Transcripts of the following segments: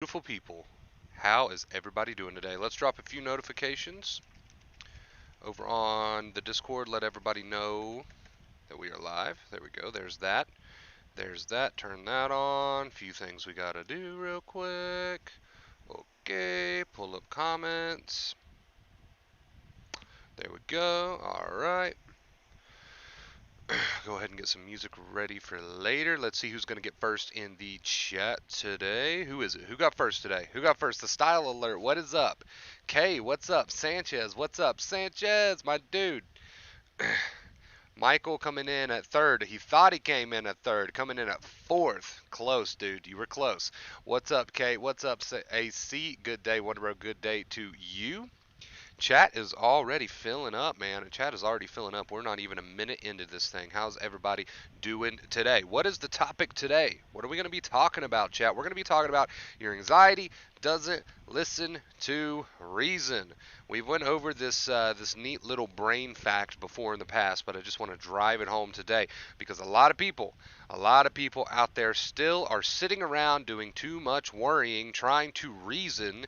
beautiful people. How is everybody doing today? Let's drop a few notifications over on the Discord. Let everybody know that we are live. There we go. There's that. There's that. Turn that on. Few things we gotta do real quick. Okay. Pull up comments. There we go. All right. Go ahead and get some music ready for later. Let's see who's going to get first in the chat today. Who is it? Who got first today? Who got first? The style alert. What is up? Kay, what's up? Sanchez, what's up? Sanchez, my dude. Michael coming in at third. He thought he came in at third. Coming in at fourth. Close, dude. You were close. What's up, Kay? What's up, AC? Good day, Wonder Good day to you. Chat is already filling up, man. Chat is already filling up. We're not even a minute into this thing. How's everybody doing today? What is the topic today? What are we going to be talking about, chat? We're going to be talking about your anxiety doesn't listen to reason. We went over this this neat little brain fact before in the past, but I just want to drive it home today because a lot of people out there still are sitting around doing too much worrying, trying to reason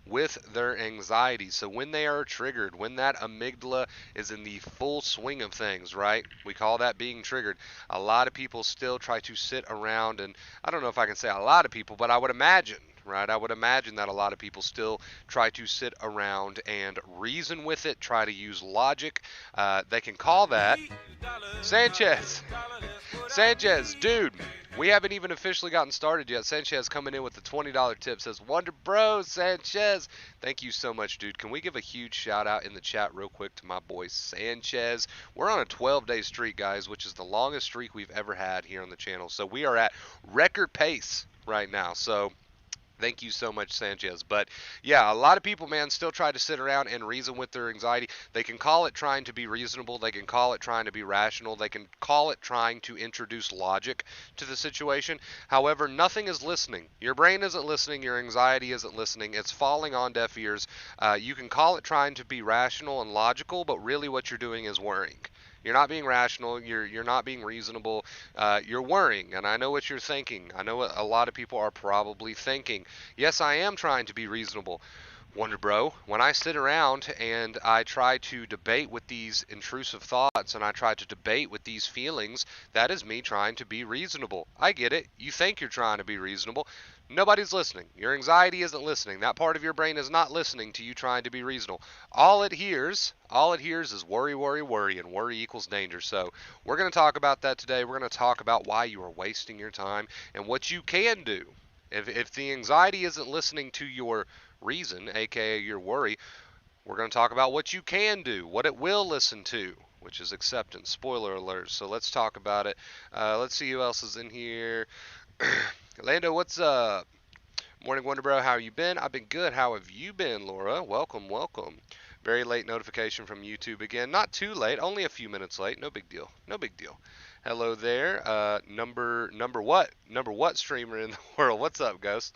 with their anxiety. So when they are triggered, when that amygdala is in the full swing of things, right? We call that being triggered. A lot of people still try to sit around, and I don't know if I can say a lot of people, but I would imagine, right? I would imagine that a lot of people still try to sit around and reason with it, try to use logic. They can call that Sanchez. Sanchez, dude, we haven't even officially gotten started yet. Sanchez coming in with the $20 tip says, Wonder Bro, Sanchez. Thank you so much, dude. Can we give a huge shout out in the chat real quick to my boy Sanchez? We're on a 12-day streak, guys, which is the longest streak we've ever had here on the channel. So we are at record pace right now. So thank you so much, Sanchez. But yeah, a lot of people, man, still try to sit around and reason with their anxiety. They can call it trying to be reasonable. They can call it trying to be rational. They can call it trying to introduce logic to the situation. However, nothing is listening. Your brain isn't listening. Your anxiety isn't listening. It's falling on deaf ears. You can call it trying to be rational and logical, but really what you're doing is worrying. You're not being rational. You're not being reasonable. You're worrying, and I know what you're thinking. I know what a lot of people are probably thinking. Yes, I am trying to be reasonable. Wonder Bro, when I sit around and I try to debate with these intrusive thoughts and I try to debate with these feelings, that is me trying to be reasonable. I get it. You think you're trying to be reasonable. Nobody's listening. Your anxiety isn't listening. That part of your brain is not listening to you trying to be reasonable. All it hears is worry, worry, worry, and worry equals danger. So we're going to talk about that today. We're going to talk about why you are wasting your time and what you can do. If the anxiety isn't listening to your reason, aka your worry, we're going to talk about what you can do, what it will listen to, which is acceptance. Spoiler alert. So let's talk about it. Let's see who else is in here. Lando, what's up? Morning, Wonder Bro. How you been? I've been good. How have you been, Laura? Welcome, welcome. Very late notification from YouTube again. Not too late. Only a few minutes late. No big deal. No big deal. Hello there. Number what streamer in the world? What's up, Ghost?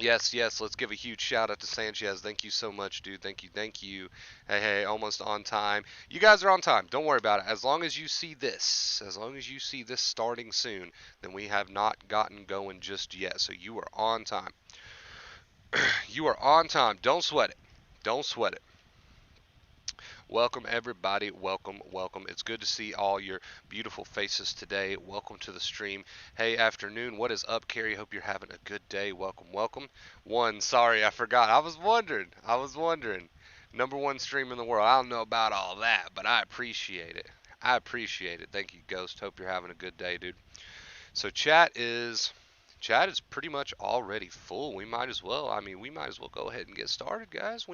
Yes, let's give a huge shout out to Sanchez. Thank you so much, dude. Thank you. Hey, almost on time. You guys are on time. Don't worry about it. As long as you see this starting soon, then we have not gotten going just yet. So you are on time. You are on time. Don't sweat it. Don't sweat it. Welcome, everybody. Welcome. It's good to see all your beautiful faces today. Welcome to the stream. Hey, afternoon. What is up, Carrie? Hope you're having a good day. Welcome. Sorry, I forgot. I was wondering. Number one stream in the world. I don't know about all that, but I appreciate it. Thank you, Ghost. Hope you're having a good day, dude. So chat is pretty much already full. We might as well go ahead and get started, guys.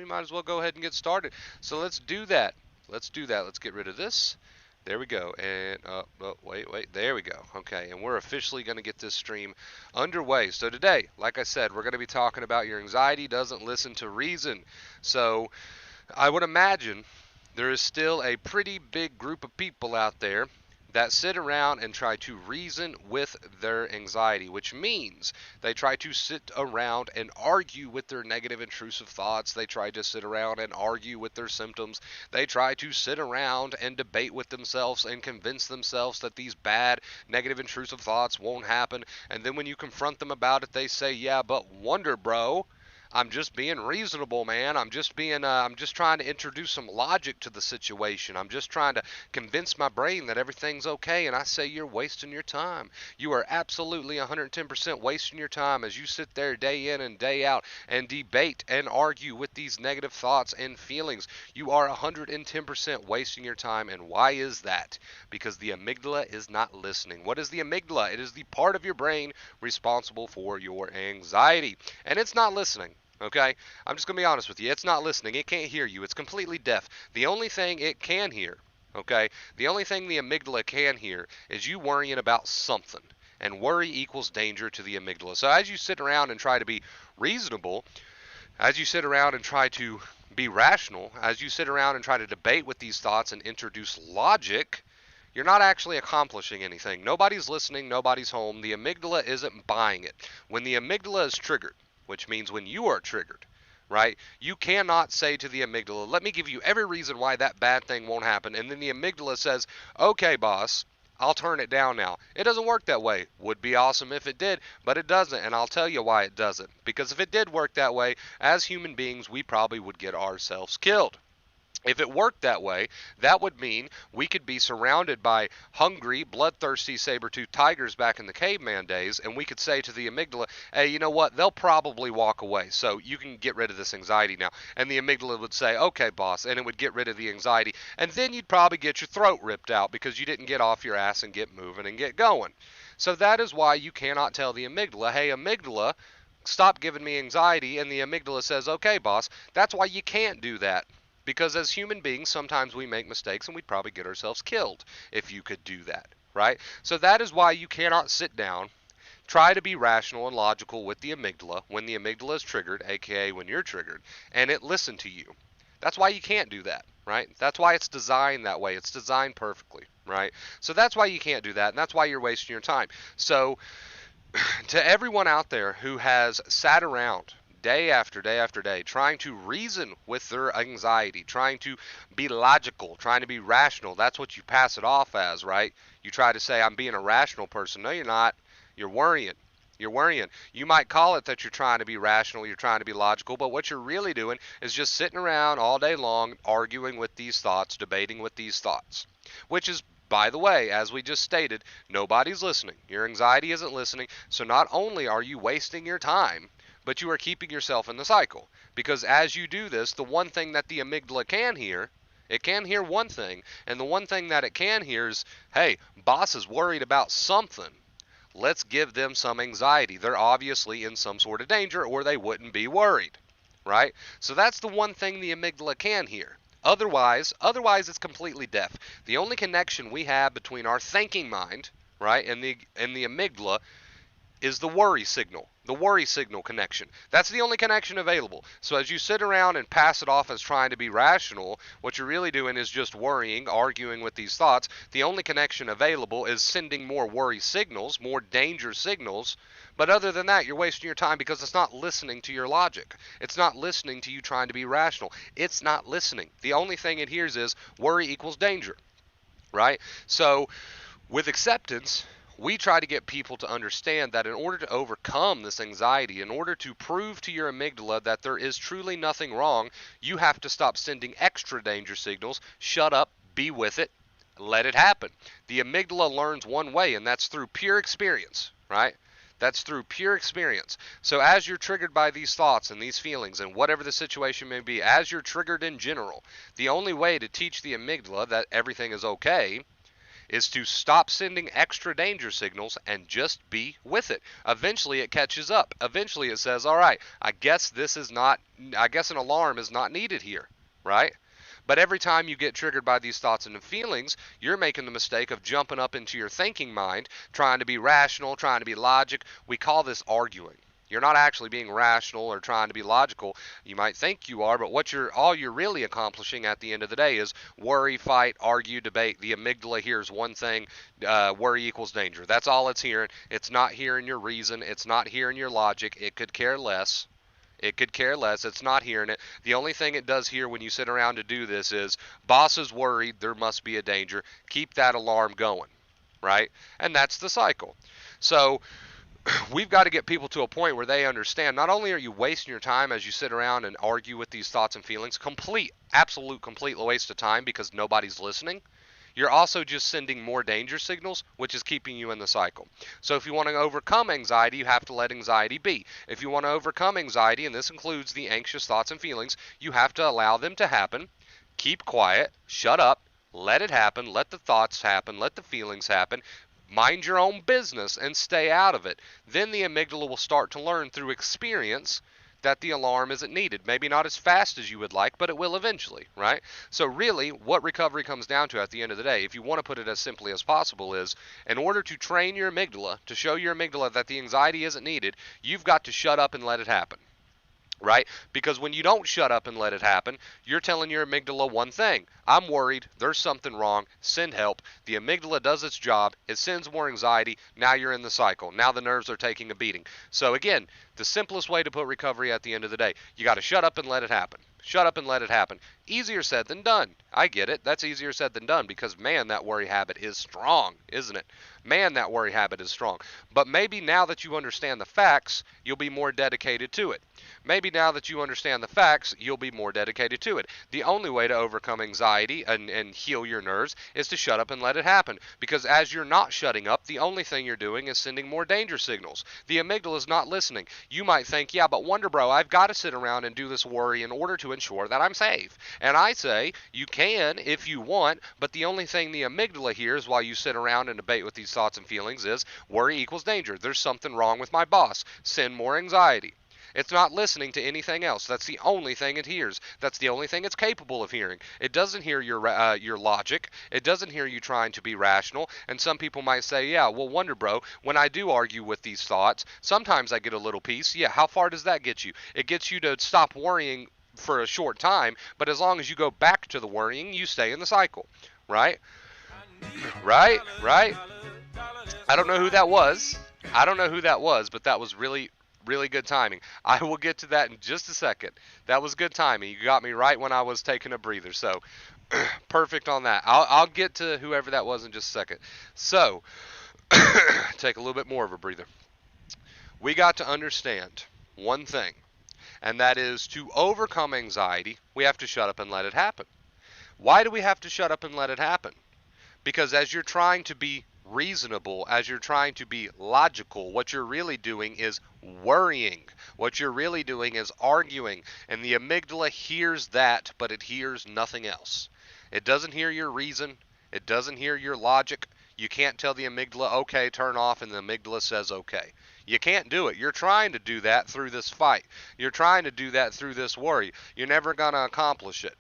So let's do that. Let's get rid of this. There we go. And wait. There we go. Okay, and we're officially going to get this stream underway. So today, like I said, we're going to be talking about your anxiety doesn't listen to reason. So I would imagine there is still a pretty big group of people out there that sit around and try to reason with their anxiety, which means they try to sit around and argue with their negative intrusive thoughts. They try to sit around and argue with their symptoms. They try to sit around and debate with themselves and convince themselves that these bad negative intrusive thoughts won't happen. And then when you confront them about it, they say, yeah, but wonder, bro. I'm just being reasonable, man. I'm just trying to introduce some logic to the situation. I'm just trying to convince my brain that everything's okay. And I say you're wasting your time. You are absolutely 110% wasting your time as you sit there day in and day out and debate and argue with these negative thoughts and feelings. You are 110% wasting your time. And why is that? Because the amygdala is not listening. What is the amygdala? It is the part of your brain responsible for your anxiety. And it's not listening. Okay? I'm just going to be honest with you. It's not listening. It can't hear you. It's completely deaf. The only thing it can hear, okay, the only thing the amygdala can hear is you worrying about something. And worry equals danger to the amygdala. So as you sit around and try to be reasonable, as you sit around and try to be rational, as you sit around and try to debate with these thoughts and introduce logic, you're not actually accomplishing anything. Nobody's listening. Nobody's home. The amygdala isn't buying it. When the amygdala is triggered, which means when you are triggered, right, you cannot say to the amygdala, let me give you every reason why that bad thing won't happen. And then the amygdala says, okay, boss, I'll turn it down now. It doesn't work that way. Would be awesome if it did, but it doesn't. And I'll tell you why it doesn't. Because if it did work that way, as human beings, we probably would get ourselves killed. If it worked that way, that would mean we could be surrounded by hungry, bloodthirsty saber-toothed tigers back in the caveman days, and we could say to the amygdala, hey, you know what, they'll probably walk away, so you can get rid of this anxiety now. And the amygdala would say, okay, boss, and it would get rid of the anxiety. And then you'd probably get your throat ripped out because you didn't get off your ass and get moving and get going. So that is why you cannot tell the amygdala, hey, amygdala, stop giving me anxiety, and the amygdala says, okay, boss. That's why you can't do that. Because as human beings, sometimes we make mistakes and we'd probably get ourselves killed if you could do that, right? So that is why you cannot sit down, try to be rational and logical with the amygdala when the amygdala is triggered, aka when you're triggered, and it listen to you. That's why you can't do that, right? That's why it's designed that way. It's designed perfectly, right? So that's why you can't do that, and that's why you're wasting your time. So to everyone out there who has sat around day after day after day, trying to reason with their anxiety, trying to be logical, trying to be rational. That's what you pass it off as, right? You try to say, I'm being a rational person. No, you're not. You're worrying. You're worrying. You might call it that you're trying to be rational, you're trying to be logical, but what you're really doing is just sitting around all day long, arguing with these thoughts, debating with these thoughts, which is, by the way, as we just stated, nobody's listening. Your anxiety isn't listening. So not only are you wasting your time, but you are keeping yourself in the cycle. Because as you do this, the one thing that the amygdala can hear, it can hear one thing, and the one thing that it can hear is, hey, boss is worried about something. Let's give them some anxiety. They're obviously in some sort of danger, or they wouldn't be worried, right? So that's the one thing the amygdala can hear. Otherwise it's completely deaf. The only connection we have between our thinking mind, right, and the amygdala is the worry signal connection. That's the only connection available. So as you sit around and pass it off as trying to be rational, what you're really doing is just worrying, arguing with these thoughts. The only connection available is sending more worry signals, more danger signals. But other than that, you're wasting your time because it's not listening to your logic. It's not listening to you trying to be rational. It's not listening. The only thing it hears is worry equals danger, right? So with acceptance, we try to get people to understand that in order to overcome this anxiety, in order to prove to your amygdala that there is truly nothing wrong, you have to stop sending extra danger signals. Shut up, be with it, let it happen. The amygdala learns one way, and that's through pure experience, right? That's through pure experience. So as you're triggered by these thoughts and these feelings and whatever the situation may be, as you're triggered in general, the only way to teach the amygdala that everything is okay is to stop sending extra danger signals and just be with it. Eventually it catches up. Eventually it says, all right, I guess an alarm is not needed here, right? But every time you get triggered by these thoughts and feelings, you're making the mistake of jumping up into your thinking mind, trying to be rational, trying to be logic. We call this arguing. You're not actually being rational or trying to be logical. You might think you are, but all you're really accomplishing at the end of the day is worry, fight, argue, debate. The amygdala hears one thing: worry equals danger. That's all it's hearing. It's not hearing your reason. It's not hearing your logic. It could care less. It could care less. It's not hearing it. The only thing it does hear when you sit around to do this is, boss is worried, there must be a danger. Keep that alarm going, right? And that's the cycle. So we've got to get people to a point where they understand not only are you wasting your time as you sit around and argue with these thoughts and feelings, complete waste of time because nobody's listening. You're also just sending more danger signals, which is keeping you in the cycle. So if you want to overcome anxiety, you have to let anxiety be. If you want to overcome anxiety, and this includes the anxious thoughts and feelings, you have to allow them to happen, keep quiet, shut up, let it happen, let the thoughts happen, let the feelings happen, mind your own business and stay out of it. Then the amygdala will start to learn through experience that the alarm isn't needed. Maybe not as fast as you would like, but it will eventually, right? So really, what recovery comes down to at the end of the day, if you want to put it as simply as possible, is in order to train your amygdala, to show your amygdala that the anxiety isn't needed, you've got to shut up and let it happen. Right? Because when you don't shut up and let it happen, you're telling your amygdala one thing: I'm worried, there's something wrong, send help. The amygdala does its job, it sends more anxiety, now you're in the cycle. Now the nerves are taking a beating. So again, the simplest way to put recovery at the end of the day, you got to shut up and let it happen. Shut up and let it happen. Easier said than done. I get it. That's easier said than done because, man, that worry habit is strong, isn't it? Man, that worry habit is strong. But maybe now that you understand the facts, you'll be more dedicated to it. Maybe now that you understand the facts, you'll be more dedicated to it. The only way to overcome anxiety and heal your nerves is to shut up and let it happen. Because as you're not shutting up, the only thing you're doing is sending more danger signals. The amygdala is not listening. You might think, yeah, but Wonder Bro, I've got to sit around and do this worry in order to ensure that I'm safe. And I say, you can if you want, but the only thing the amygdala hears while you sit around and debate with these thoughts and feelings is worry equals danger. There's something wrong with my boss. Send more anxiety. It's not listening to anything else. That's the only thing it hears. That's the only thing it's capable of hearing. It doesn't hear your logic. It doesn't hear you trying to be rational. And some people might say, yeah, well, Wonder Bro, when I do argue with these thoughts, sometimes I get a little peace. Yeah, how far does that get you? It gets you to stop worrying for a short time, but as long as you go back to the worrying, you stay in the cycle, right? Right? I don't know who that was. I don't know who that was, but that was really, really good timing. I will get to that in just a second. That was good timing. You got me right when I was taking a breather. So, perfect on that. I'll get to whoever that was in just a second. So, take a little bit more of a breather. We got to understand one thing, and that is to overcome anxiety, we have to shut up and let it happen. Why do we have to shut up and let it happen? Because as you're trying to be reasonable, as you're trying to be logical, what you're really doing is worrying. What you're really doing is arguing. And the amygdala hears that, but it hears nothing else. It doesn't hear your reason. It doesn't hear your logic. You can't tell the amygdala, okay, turn off, and the amygdala says okay. You can't do it. You're trying to do that through this fight. You're trying to do that through this worry. You're never going to accomplish it.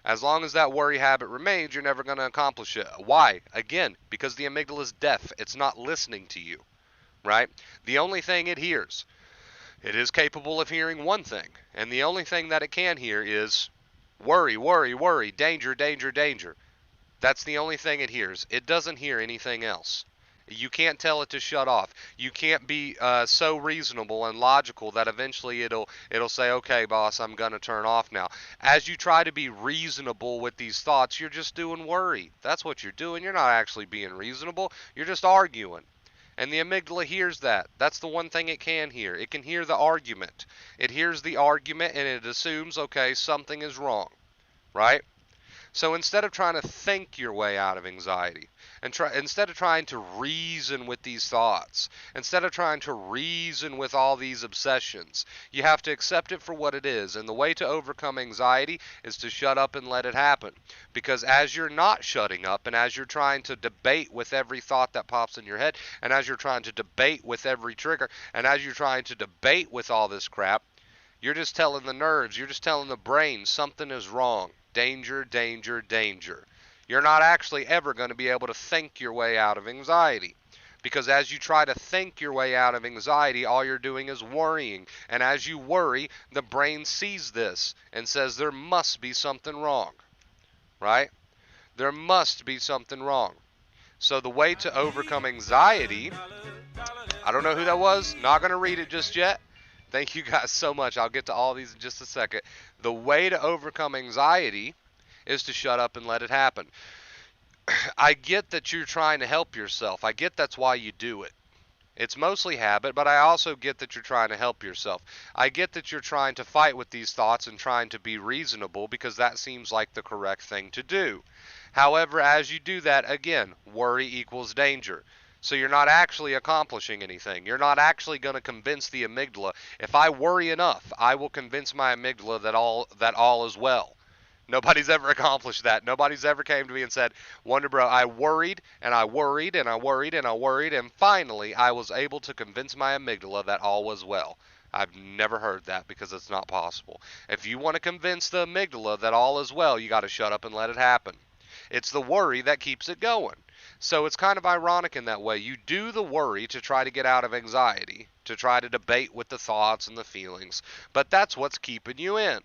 As long as that worry habit remains, you're never going to accomplish it. Why? Again, because the amygdala is deaf. It's not listening to you, right? The only thing it hears, it is capable of hearing one thing, and the only thing that it can hear is worry, worry, worry, danger, danger, danger. That's the only thing it hears. It doesn't hear anything else. You can't tell it to shut off. You can't be so reasonable and logical that eventually it'll say, okay, boss, I'm going to turn off now. As you try to be reasonable with these thoughts, you're just doing worry. That's what you're doing. You're not actually being reasonable. You're just arguing. And the amygdala hears that. That's the one thing it can hear. It can hear the argument. It hears the argument and it assumes, okay, something is wrong, right? So instead of trying to think your way out of anxiety, instead of trying to reason with these thoughts, instead of trying to reason with all these obsessions, you have to accept it for what it is. And the way to overcome anxiety is to shut up and let it happen. Because as you're not shutting up, and as you're trying to debate with every thought that pops in your head, and as you're trying to debate with every trigger, and as you're trying to debate with all this crap, you're just telling the nerves, you're just telling the brain something is wrong. Danger, danger, danger. You're not actually ever going to be able to think your way out of anxiety. Because as you try to think your way out of anxiety, all you're doing is worrying. And as you worry, the brain sees this and says there must be something wrong, right? There must be something wrong. So the way to overcome anxiety, I don't know who that was, not going to read it just yet. Thank you guys so much. I'll get to all these in just a second. The way to overcome anxiety is to shut up and let it happen. I get that you're trying to help yourself. I get that's why you do it. It's mostly habit, but I also get that you're trying to help yourself. I get that you're trying to fight with these thoughts and trying to be reasonable because that seems like the correct thing to do. However, as you do that, again, worry equals danger. So you're not actually accomplishing anything. You're not actually going to convince the amygdala. If I worry enough, I will convince my amygdala that all is well. Nobody's ever accomplished that. Nobody's ever came to me and said, Wonder Bro, I worried and I worried and I worried and I worried, and finally I was able to convince my amygdala that all was well. I've never heard that because it's not possible. If you want to convince the amygdala that all is well, you got to shut up and let it happen. It's the worry that keeps it going. So it's kind of ironic in that way. You do the worry to try to get out of anxiety, to try to debate with the thoughts and the feelings, but that's what's keeping you in.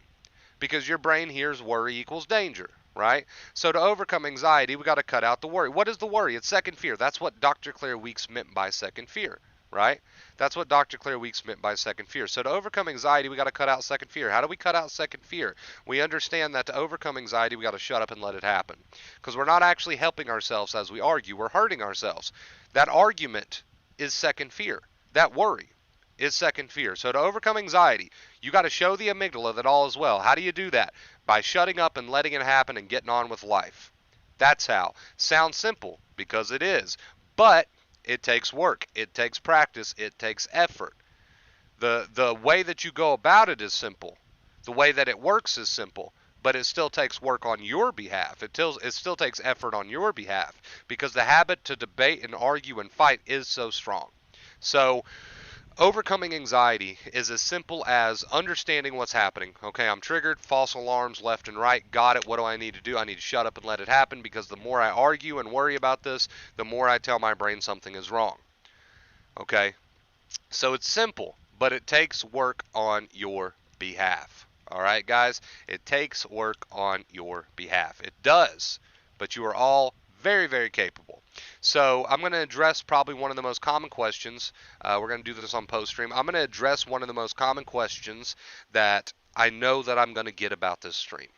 Because your brain hears worry equals danger, right? So to overcome anxiety, we got to cut out the worry. What is the worry? It's second fear. That's what Dr. Claire Weeks meant by second fear, right? That's what Dr. Claire Weeks meant by second fear. So to overcome anxiety, we got to cut out second fear. How do we cut out second fear? We understand that to overcome anxiety, we got to shut up and let it happen. Because we're not actually helping ourselves as we argue. We're hurting ourselves. That argument is second fear. That worry is second fear. So to overcome anxiety, you got to show the amygdala that all is well. How do you do that? By shutting up and letting it happen and getting on with life. That's how. Sounds simple, because it is. But it takes work. It takes practice. It takes effort. The way that you go about it is simple. The way that it works is simple. But it still takes work on your behalf. It still takes effort on your behalf. Because the habit to debate and argue and fight is so strong. So overcoming anxiety is as simple as understanding what's happening. Okay, I'm triggered, false alarms left and right, got it, what do I need to do? I need to shut up and let it happen, because the more I argue and worry about this, the more I tell my brain something is wrong. Okay, so it's simple, but it takes work on your behalf. All right, guys, it takes work on your behalf. It does, but you are all very, very capable. So I'm going to address probably one of the most common questions. We're going to do this on post stream. I'm going to address one of the most common questions that I know that I'm going to get about this stream.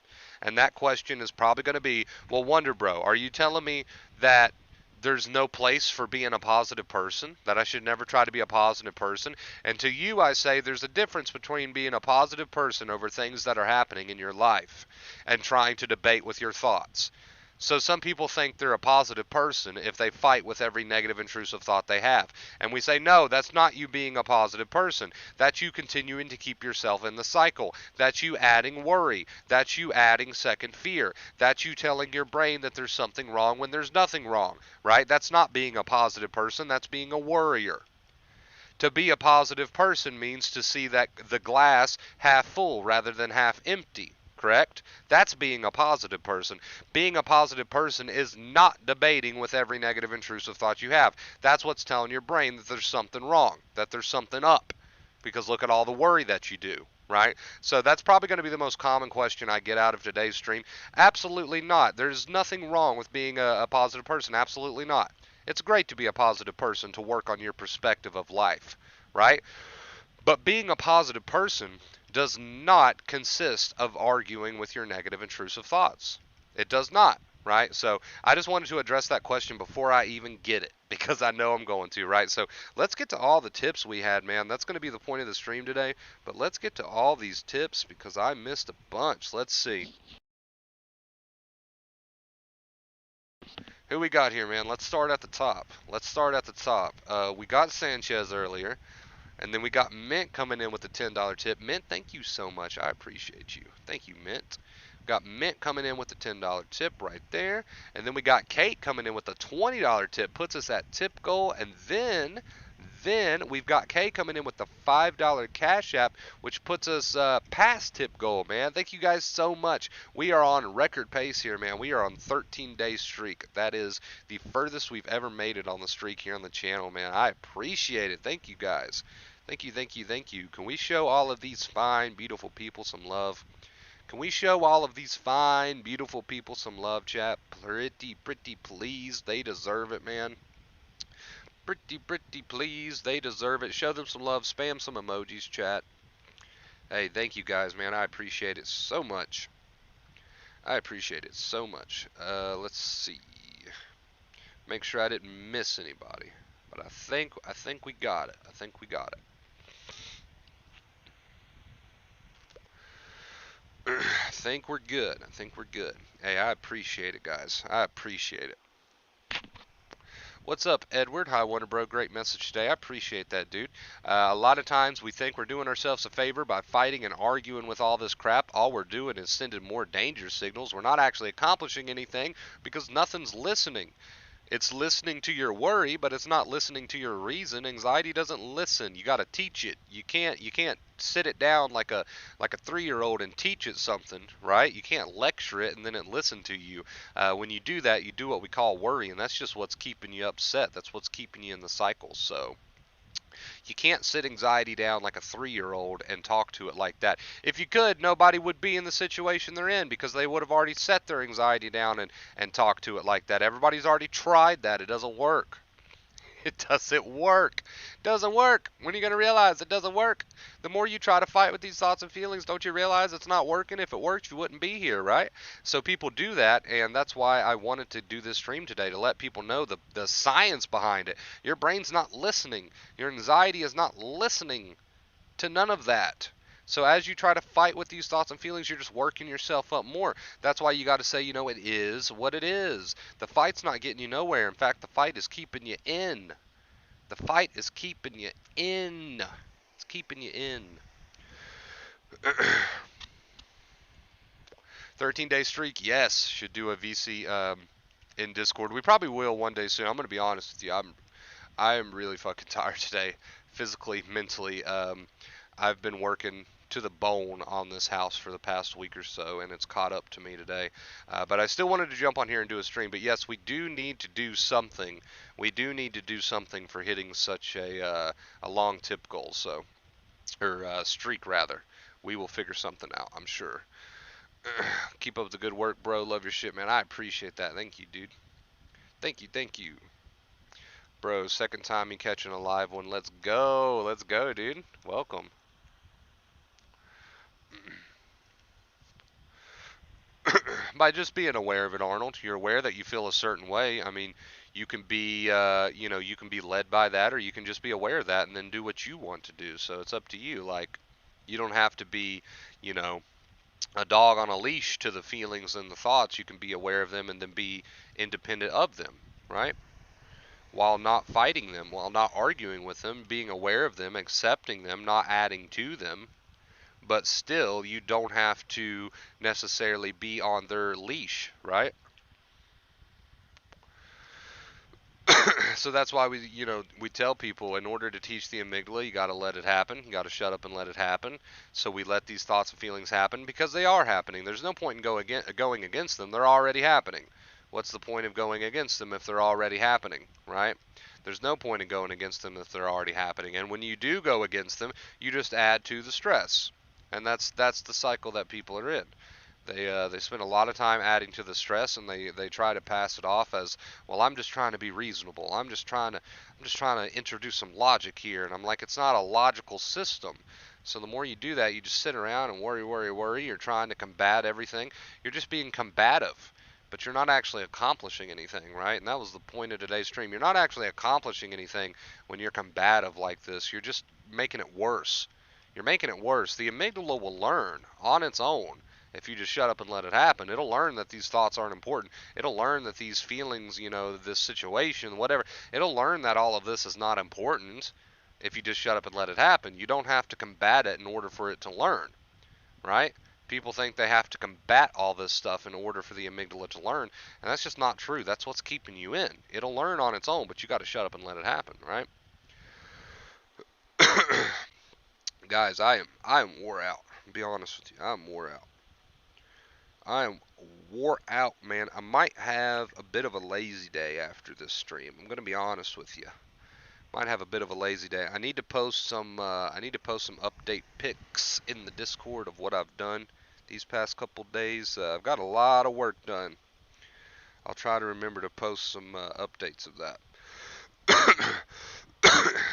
And that question is probably going to be, well, Wonder Bro, are you telling me that there's no place for being a positive person, that I should never try to be a positive person? And to you, I say there's a difference between being a positive person over things that are happening in your life and trying to debate with your thoughts. So some people think they're a positive person if they fight with every negative intrusive thought they have. And we say, no, that's not you being a positive person. That's you continuing to keep yourself in the cycle. That's you adding worry. That's you adding second fear. That's you telling your brain that there's something wrong when there's nothing wrong, right? That's not being a positive person. That's being a worrier. To be a positive person means to see that the glass half full rather than half empty. Correct? That's being a positive person. Being a positive person is not debating with every negative intrusive thought you have. That's what's telling your brain that there's something wrong, that there's something up. Because look at all the worry that you do, right? So that's probably going to be the most common question I get out of today's stream. Absolutely not. There's nothing wrong with being a positive person. Absolutely not. It's great to be a positive person, to work on your perspective of life, right? But being a positive person does not consist of arguing with your negative intrusive thoughts. It does not, right? So I just wanted to address that question before I even get it, because I know I'm going to, right? So let's get to all the tips we had, man. That's going to be the point of the stream today, but let's get to all these tips because I missed a bunch. Let's see. Who we got here, man? Let's start at the top. We got Sanchez earlier. And then we got Mint coming in with a $10 tip. Mint, thank you so much. I appreciate you. Thank you, Mint. We got Mint coming in with a $10 tip right there. And then we got Kate coming in with a $20 tip. Puts us at tip goal. And then then we've got Kay coming in with the $5 Cash App, which puts us past tip goal, man. Thank you guys so much. We are on record pace here, man. We are on 13-day streak. That is the furthest we've ever made it on the streak here on the channel, man. I appreciate it. Thank you guys. Thank you, thank you, thank you. Can we show all of these fine, beautiful people some love? Can we show all of these fine, beautiful people some love, chat? Pretty, please. They deserve it, man. Pretty, please. They deserve it. Show them some love. Spam some emojis, chat. Hey, thank you guys, man. I appreciate it so much. I appreciate it so much. Let's see. Make sure I didn't miss anybody. But I think we got it. I think we got it. I think we're good. I think we're good. Hey, I appreciate it, guys. I appreciate it. What's up, Edward? Hi, Wonder Bro. Great message today. I appreciate that, dude. A lot of times we think we're doing ourselves a favor by fighting and arguing with all this crap. All we're doing is sending more danger signals. We're not actually accomplishing anything because nothing's listening. It's listening to your worry, but it's not listening to your reason. Anxiety doesn't listen. You got to teach it. You can't sit it down like a 3-year-old and teach it something, right? You can't lecture it and then it listen to you. When you do that, you do what we call worry, and that's just what's keeping you upset. That's what's keeping you in the cycle. So you can't sit anxiety down like a 3-year-old and talk to it like that. If you could, nobody would be in the situation they're in because they would have already set their anxiety down and talked to it like that. Everybody's already tried that. It doesn't work. It doesn't work. It doesn't work. When are you going to realize it doesn't work? The more you try to fight with these thoughts and feelings, don't you realize it's not working? If it worked, you wouldn't be here, right? So people do that, and that's why I wanted to do this stream today, to let people know the science behind it. Your brain's not listening. Your anxiety is not listening to none of that. So as you try to fight with these thoughts and feelings, you're just working yourself up more. That's why you got to say, you know, it is what it is. The fight's not getting you nowhere. In fact, the fight is keeping you in. The fight is keeping you in. It's keeping you in. 13-day streak, yes. Should do a VC in Discord. We probably will one day soon. I'm going to be honest with you. I am really fucking tired today, physically, mentally. I've been working to the bone on this house for the past week or so, and it's caught up to me today. But I still wanted to jump on here and do a stream. But yes, we do need to do something. We do need to do something for hitting such a long tip goal, so, or streak rather. We will figure something out, I'm sure. Keep up the good work, bro. Love your shit, man. I appreciate that. Thank you, dude. Thank you, thank you. Bro, second time you catching a live one. Let's go. Let's go, dude. Welcome. By just being aware of it, Arnold, you're aware that you feel a certain way. I mean, you can be, you know, you can be led by that, or you can just be aware of that and then do what you want to do. So it's up to you. Like, you don't have to be, you know, a dog on a leash to the feelings and the thoughts. You can be aware of them and then be independent of them, right? While not fighting them, while not arguing with them, being aware of them, accepting them, not adding to them. But still, you don't have to necessarily be on their leash, right? So that's why we, you know, we tell people in order to teach the amygdala, you got to let it happen. You got to shut up and let it happen. So we let these thoughts and feelings happen because they are happening. There's no point in going against them. They're already happening. What's the point of going against them if they're already happening, right? There's no point in going against them if they're already happening. And when you do go against them, you just add to the stress. And that's the cycle that people are in. They spend a lot of time adding to the stress, and they try to pass it off as, well, I'm just trying to be reasonable. I'm just trying to introduce some logic here. And I'm like, it's not a logical system. So the more you do that, you just sit around and worry. You're trying to combat everything. You're just being combative. But you're not actually accomplishing anything, right? And that was the point of today's stream. You're not actually accomplishing anything when you're combative like this. You're just making it worse. You're making it worse. The amygdala will learn on its own if you just shut up and let it happen. It'll learn that these thoughts aren't important. It'll learn that these feelings, you know, this situation, whatever, it'll learn that all of this is not important if you just shut up and let it happen. You don't have to combat it in order for it to learn, right? People think they have to combat all this stuff in order for the amygdala to learn, and that's just not true. That's what's keeping you in. It'll learn on its own, but you got to shut up and let it happen, right? Guys, I am wore out. I'll be honest with you, I'm wore out. I am wore out, man. I might have a bit of a lazy day after this stream. I'm gonna be honest with you. Might have a bit of a lazy day. I need to post some. I need to post some update pics in the Discord of what I've done these past couple days. I've got a lot of work done. I'll try to remember to post some updates of that.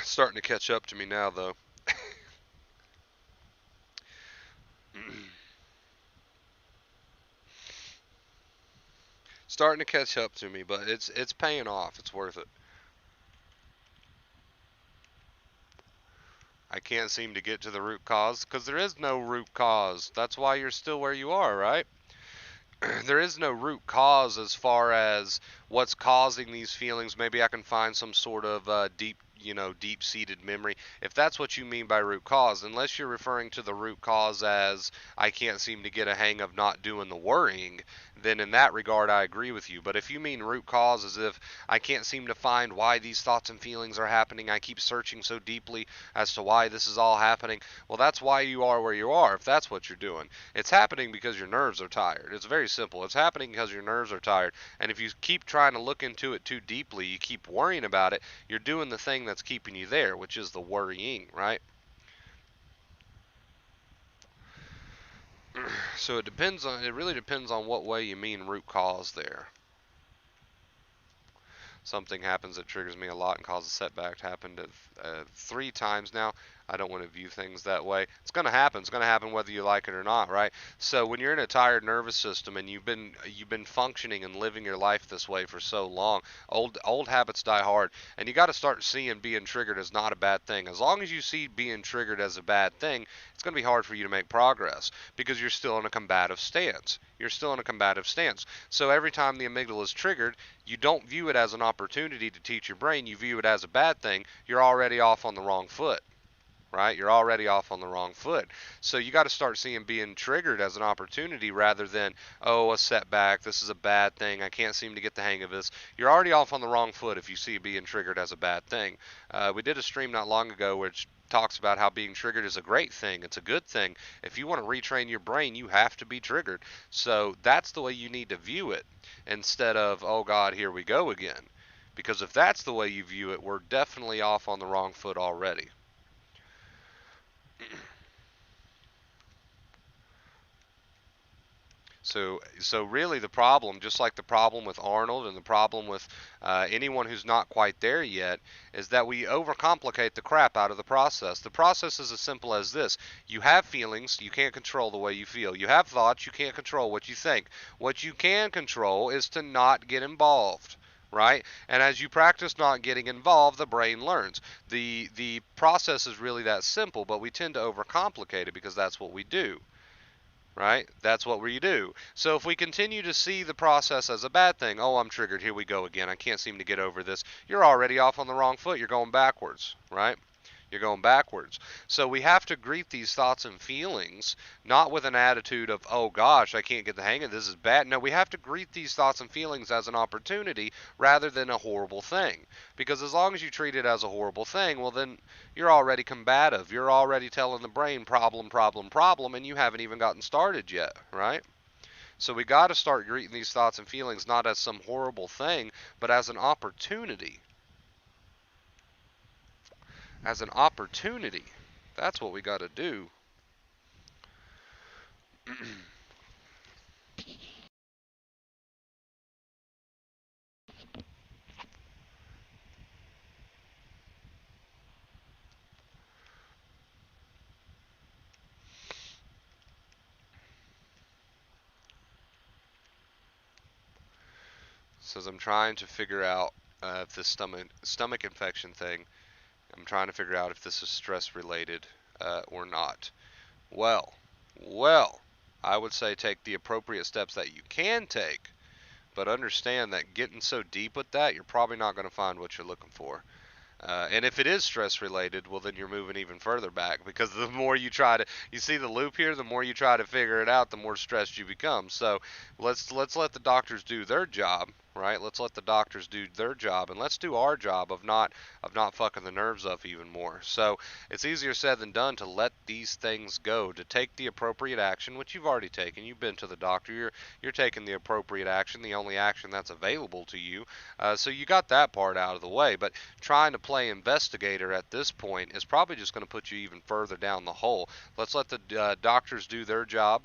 Starting to catch up to me now, though. Starting to catch up to me, but it's paying off. It's worth it. I can't seem to get to the root cause because there is no root cause. That's why you're still where you are, right? There is no root cause as far as what's causing these feelings. Maybe I can find some sort of deep, deep-seated memory. If that's what you mean by root cause, unless you're referring to the root cause as I can't seem to get a hang of not doing the worrying, then in that regard I agree with you. But if you mean root cause as if I can't seem to find why these thoughts and feelings are happening, I keep searching so deeply as to why this is all happening, well, that's why you are where you are, if that's what you're doing. It's happening because your nerves are tired. It's very simple. It's happening because your nerves are tired. And if you keep trying to look into it too deeply, you keep worrying about it, you're doing the thing that's keeping you there, which is the worrying, right? So it really depends on what way you mean root cause there. Something happens that triggers me a lot and causes a setback to happen to 3 times now. I don't want to view things that way. It's going to happen. It's going to happen whether you like it or not, right? So when you're in a tired nervous system and you've been functioning and living your life this way for so long, old habits die hard, and you got to start seeing being triggered as not a bad thing. As long as you see being triggered as a bad thing, it's going to be hard for you to make progress because you're still in a combative stance. You're still in a combative stance. So every time the amygdala is triggered, you don't view it as an opportunity to teach your brain. You view it as a bad thing. You're already off on the wrong foot, right? You're already off on the wrong foot. So you got to start seeing being triggered as an opportunity rather than, oh, a setback. This is a bad thing. I can't seem to get the hang of this. You're already off on the wrong foot if you see being triggered as a bad thing. We did a stream not long ago which talks about how being triggered is a great thing. It's a good thing. If you want to retrain your brain, you have to be triggered. So that's the way you need to view it instead of, oh God, here we go again. Because if that's the way you view it, we're definitely off on the wrong foot already. So really the problem, just like the problem with Arnold and the problem with anyone who's not quite there yet, is that we overcomplicate the crap out of the process. The process is as simple as this. You have feelings, you can't control the way you feel. You have thoughts, you can't control what you think. What you can control is to not get involved. Right? And as you practice not getting involved, the brain learns. The process is really that simple, but we tend to overcomplicate it because that's what we do, right? That's what we do. So if we continue to see the process as a bad thing, oh, I'm triggered, here we go again, I can't seem to get over this, you're already off on the wrong foot. You're going backwards, right? You're going backwards. So we have to greet these thoughts and feelings not with an attitude of, oh gosh, I can't get the hang of this, is bad. No, we have to greet these thoughts and feelings as an opportunity rather than a horrible thing. Because as long as you treat it as a horrible thing, well then you're already combative. You're already telling the brain problem, problem, problem, and you haven't even gotten started yet, right? So we got to start greeting these thoughts and feelings not as some horrible thing, but as an opportunity. As an opportunity. That's what we got to do. Says I'm trying to figure out if this stomach infection thing. I'm trying to figure out if this is stress related or not. Well, well, I would say take the appropriate steps that you can take, but understand that getting so deep with that, you're probably not going to find what you're looking for. And if it is stress related, well then you're moving even further back because the more you try to, you see the loop here, the more you try to figure it out, the more stressed you become. So let's let the doctors do their job, right? Let's let the doctors do their job, and let's do our job of not fucking the nerves up even more. So it's easier said than done to let these things go, to take the appropriate action, which you've already taken. You've been to the doctor. You're taking the appropriate action, the only action that's available to you. So you got that part out of the way. But trying to play investigator at this point is probably just going to put you even further down the hole. Let's let the doctors do their job,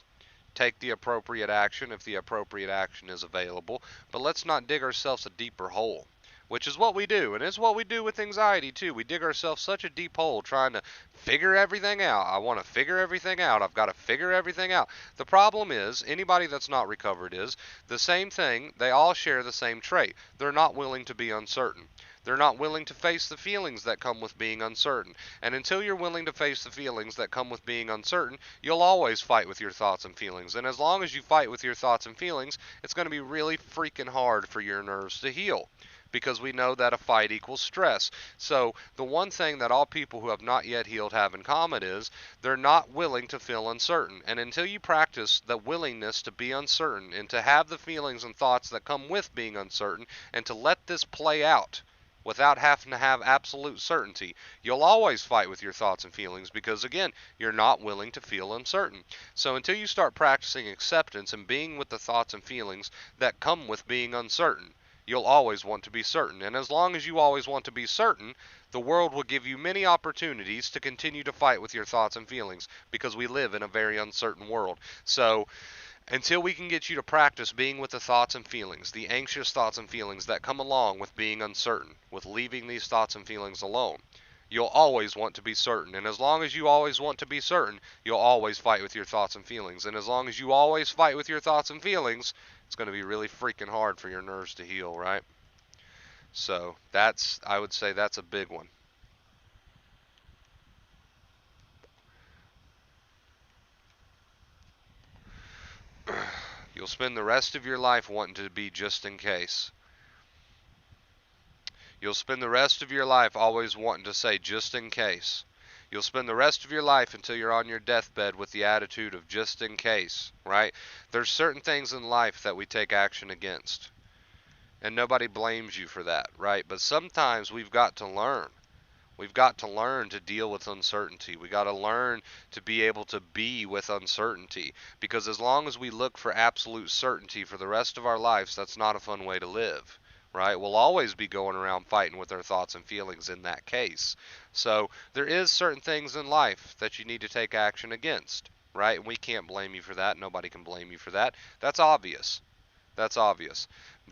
take the appropriate action if the appropriate action is available, but let's not dig ourselves a deeper hole, which is what we do, and it's what we do with anxiety too. We dig ourselves such a deep hole trying to figure everything out. I want to figure everything out. I've got to figure everything out. The problem is, anybody that's not recovered is the same thing. They all share the same trait. They're not willing to be uncertain. They're not willing to face the feelings that come with being uncertain. And until you're willing to face the feelings that come with being uncertain, you'll always fight with your thoughts and feelings. And as long as you fight with your thoughts and feelings, it's going to be really freaking hard for your nerves to heal, because we know that a fight equals stress. So the one thing that all people who have not yet healed have in common is they're not willing to feel uncertain. And until you practice the willingness to be uncertain and to have the feelings and thoughts that come with being uncertain and to let this play out without having to have absolute certainty, you'll always fight with your thoughts and feelings because, again, you're not willing to feel uncertain. So until you start practicing acceptance and being with the thoughts and feelings that come with being uncertain, you'll always want to be certain. And as long as you always want to be certain, the world will give you many opportunities to continue to fight with your thoughts and feelings because we live in a very uncertain world. So until we can get you to practice being with the thoughts and feelings, the anxious thoughts and feelings that come along with being uncertain, with leaving these thoughts and feelings alone, you'll always want to be certain. And as long as you always want to be certain, you'll always fight with your thoughts and feelings. And as long as you always fight with your thoughts and feelings, it's going to be really freaking hard for your nerves to heal, right? So I would say that's a big one. You'll spend the rest of your life wanting to be just in case. You'll spend the rest of your life always wanting to say just in case. You'll spend the rest of your life until you're on your deathbed with the attitude of just in case, right? There's certain things in life that we take action against, and nobody blames you for that, right? But sometimes we've got to learn. We've got to learn to deal with uncertainty. We got to learn to be able to be with uncertainty, because as long as we look for absolute certainty for the rest of our lives, that's not a fun way to live, right? We'll always be going around fighting with our thoughts and feelings in that case. So there is certain things in life that you need to take action against, right? And we can't blame you for that. Nobody can blame you for that. That's obvious. That's obvious.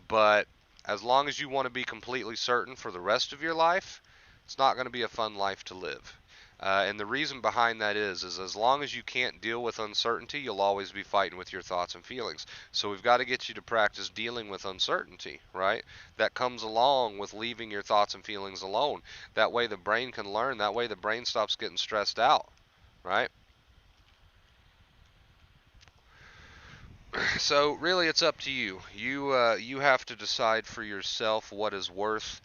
But as long as you want to be completely certain for the rest of your life, it's not going to be a fun life to live. And the reason behind that is as long as you can't deal with uncertainty, you'll always be fighting with your thoughts and feelings. So we've got to get you to practice dealing with uncertainty, right? That comes along with leaving your thoughts and feelings alone. That way the brain can learn. That way the brain stops getting stressed out, right? So really it's up to you. You have to decide for yourself what is worth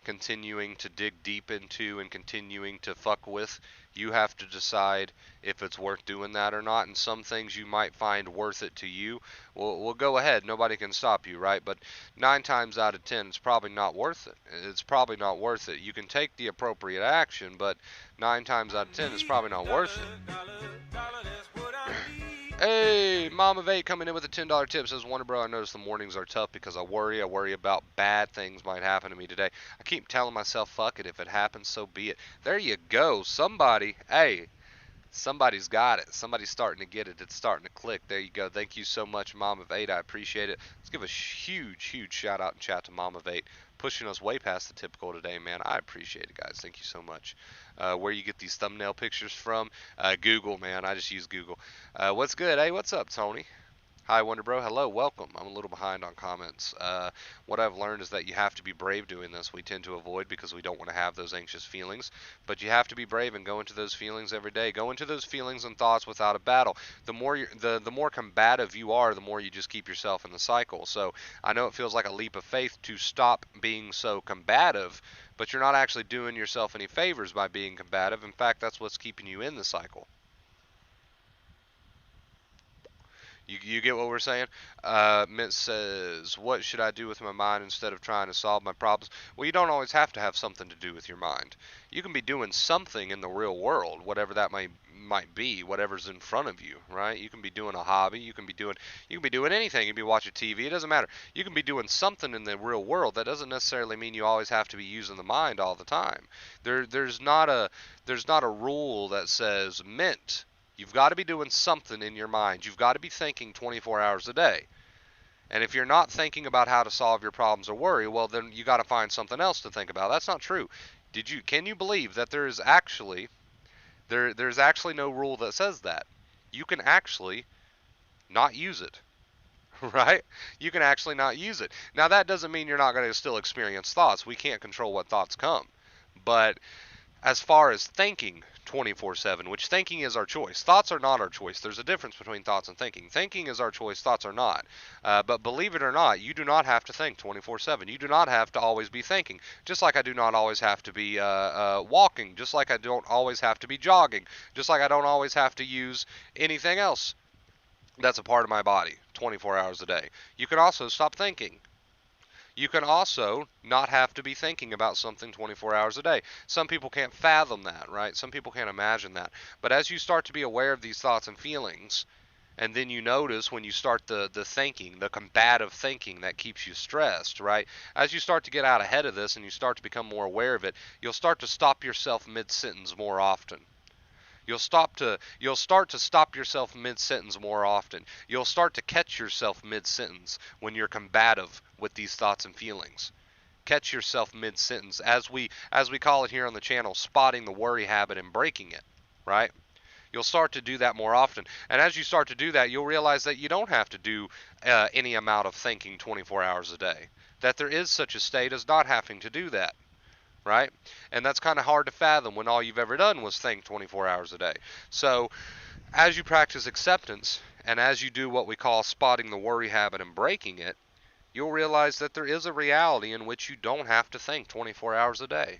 continuing to dig deep into and continuing to fuck with. You have to decide if it's worth doing that or not. And some things you might find worth it to you. Well, go ahead. Nobody can stop you, right? But 9 times out of 10, it's probably not worth it. It's probably not worth it. You can take the appropriate action, but 9 times out of 10, it's probably not worth it. Hey, Mom of 8 coming in with a $10 tip says, Wonder Bro, I notice the mornings are tough because I worry about bad things might happen to me today. I keep telling myself, fuck it, if it happens, so be it. There you go. Somebody's got it. Somebody's starting to get it. It's starting to click. There you go. Thank you so much, Mom of 8. I appreciate it. Let's give a huge shout out and chat to Mom of 8. Pushing us way past the typical today, man. I appreciate it, guys. Thank you so much. Where you get these thumbnail pictures from? Google, man. I just use Google. What's good? Hey, what's up, Tony? Hi, Wonder Bro. Hello, welcome. I'm a little behind on comments. What I've learned is that you have to be brave doing this. We tend to avoid because we don't want to have those anxious feelings. But you have to be brave and go into those feelings every day. Go into those feelings and thoughts without a battle. The more combative you are, the more you just keep yourself in the cycle. So I know it feels like a leap of faith to stop being so combative, but you're not actually doing yourself any favors by being combative. In fact, that's what's keeping you in the cycle. You get what we're saying? Mint says, what should I do with my mind instead of trying to solve my problems? Well, you don't always have to have something to do with your mind. You can be doing something in the real world, whatever that might be, whatever's in front of you, right? You can be doing a hobby, you can be doing anything. You can be watching TV, it doesn't matter. You can be doing something in the real world. That doesn't necessarily mean you always have to be using the mind all the time. There's not a rule that says Mint, you've got to be doing something in your mind. You've got to be thinking 24 hours a day. And if you're not thinking about how to solve your problems or worry, well, then you got to find something else to think about. That's not true. Can you believe that there's actually no rule that says that? You can actually not use it, right? You can actually not use it. Now that doesn't mean you're not going to still experience thoughts. We can't control what thoughts come. But as far as thinking 24/7, which thinking is our choice. Thoughts are not our choice. There's a difference between thoughts and thinking. Thinking is our choice, thoughts are not. But believe it or not, you do not have to think 24/7. You do not have to always be thinking. Just like I do not always have to be walking. Just like I don't always have to be jogging. Just like I don't always have to use anything else that's a part of my body 24 hours a day. You can also stop thinking. You can also not have to be thinking about something 24 hours a day. Some people can't fathom that, right? Some people can't imagine that. But as you start to be aware of these thoughts and feelings, and then you notice when you start the thinking, the combative thinking that keeps you stressed, right? As you start to get out ahead of this and you start to become more aware of it, you'll start to stop yourself mid-sentence more often. You'll start to stop yourself mid-sentence more often. You'll start to catch yourself mid-sentence when you're combative with these thoughts and feelings. Catch yourself mid-sentence, as we call it here on the channel, spotting the worry habit and breaking it, right? You'll start to do that more often. And as you start to do that, you'll realize that you don't have to do any amount of thinking 24 hours a day. That there is such a state as not having to do that, right? And that's kind of hard to fathom when all you've ever done was think 24 hours a day. So as you practice acceptance and as you do what we call spotting the worry habit and breaking it, you'll realize that there is a reality in which you don't have to think 24 hours a day.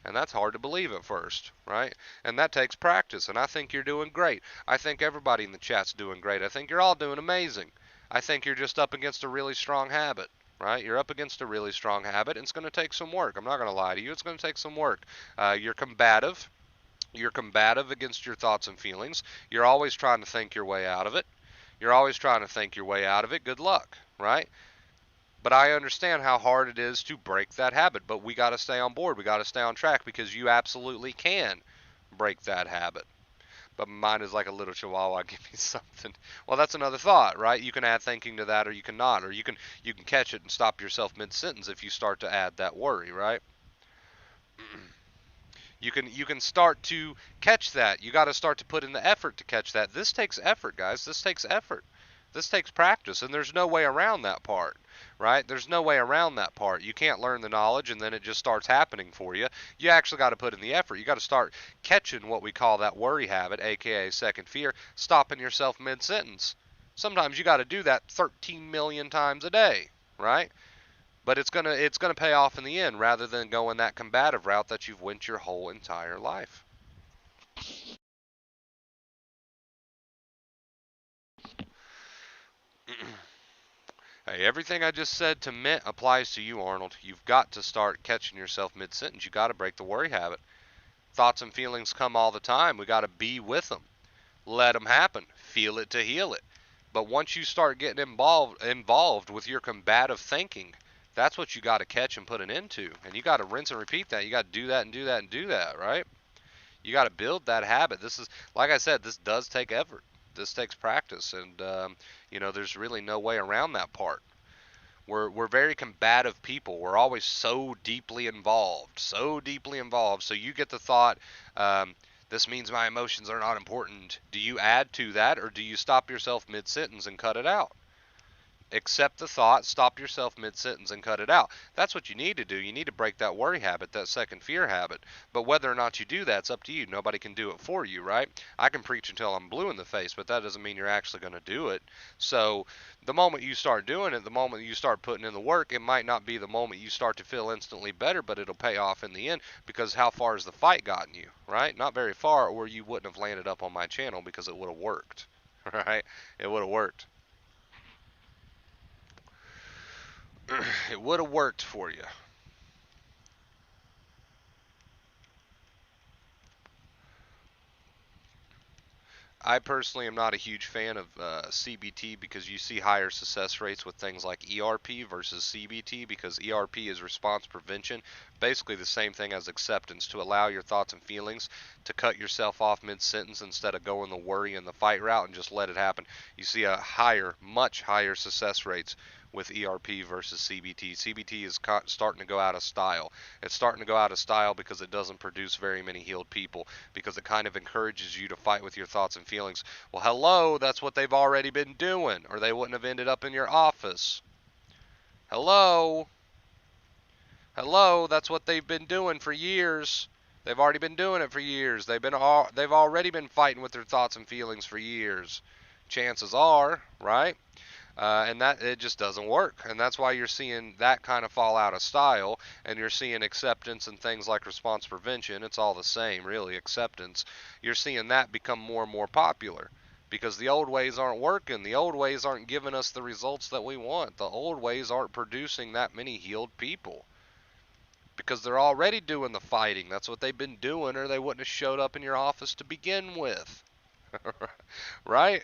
And that's hard to believe at first, right? And that takes practice. And I think you're doing great. I think everybody in the chat's doing great. I think you're all doing amazing. I think you're just up against a really strong habit, right? You're up against a really strong habit, and it's going to take some work. I'm not going to lie to you. It's going to take some work. You're combative. You're combative against your thoughts and feelings. You're always trying to think your way out of it. You're always trying to think your way out of it. Good luck, right? But I understand how hard it is to break that habit. But we got to stay on board. We got to stay on track because you absolutely can break that habit. But mine is like a little chihuahua. Give me something. Well, that's another thought, right? You can add thinking to that, or you can not, or you can catch it and stop yourself mid-sentence if you start to add that worry, right? You can start to catch that. You got to start to put in the effort to catch that. This takes effort, guys. This takes effort. This takes practice, and there's no way around that part, right? There's no way around that part. You can't learn the knowledge and then it just starts happening for you. You actually got to put in the effort. You got to start catching what we call that worry habit, aka second fear, stopping yourself mid-sentence. Sometimes you got to do that 13 million times a day, right? But it's gonna pay off in the end rather than going that combative route that you've went your whole entire life. Hey, everything I just said to Mint applies to you, Arnold. You've got to start catching yourself mid-sentence. You got to break the worry habit. Thoughts and feelings come all the time. We got to be with them. Let them happen. Feel it to heal it. But once you start getting involved with your combative thinking, that's what you got to catch and put an end to. And you got to rinse and repeat that. You got to do that and do that and do that, right? You got to build that habit. This is, like I said, this does take effort. This takes practice, and there's really no way around that part. We're very combative people. We're always so deeply involved, so deeply involved. So you get the thought, this means my emotions are not important. Do you add to that, or do you stop yourself mid-sentence and cut it out? Accept the thought, stop yourself mid-sentence, and cut it out. That's what you need to do. You need to break that worry habit, that second fear habit. But whether or not you do that, it's up to you. Nobody can do it for you, right? I can preach until I'm blue in the face, but that doesn't mean you're actually going to do it. So the moment you start doing it, the moment you start putting in the work, it might not be the moment you start to feel instantly better, but it'll pay off in the end, because how far has the fight gotten you, right? Not very far, or you wouldn't have landed up on my channel because it would have worked. right? It would have worked. It would have worked for you. I personally am not a huge fan of CBT because you see higher success rates with things like ERP versus CBT because ERP is response prevention, basically the same thing as acceptance, to allow your thoughts and feelings to cut yourself off mid-sentence instead of going the worry and the fight route and just let it happen. You see a higher, much higher success rates with ERP versus CBT. CBT is starting to go out of style. It's starting to go out of style because it doesn't produce very many healed people, because it kind of encourages you to fight with your thoughts and feelings. Well, hello, that's what they've already been doing, or they wouldn't have ended up in your office. Hello? Hello, that's what they've been doing for years. They've already been doing it for years. They've already been fighting with their thoughts and feelings for years. Chances are, right? And that it just doesn't work, and that's why you're seeing that kind of fall out of style, and you're seeing acceptance and things like response prevention. It's all the same, really. Acceptance, you're seeing that become more and more popular because the old ways aren't working. The old ways aren't giving us the results that we want. The old ways aren't producing that many healed people because they're already doing the fighting. That's what they've been doing, or they wouldn't have showed up in your office to begin with. Right?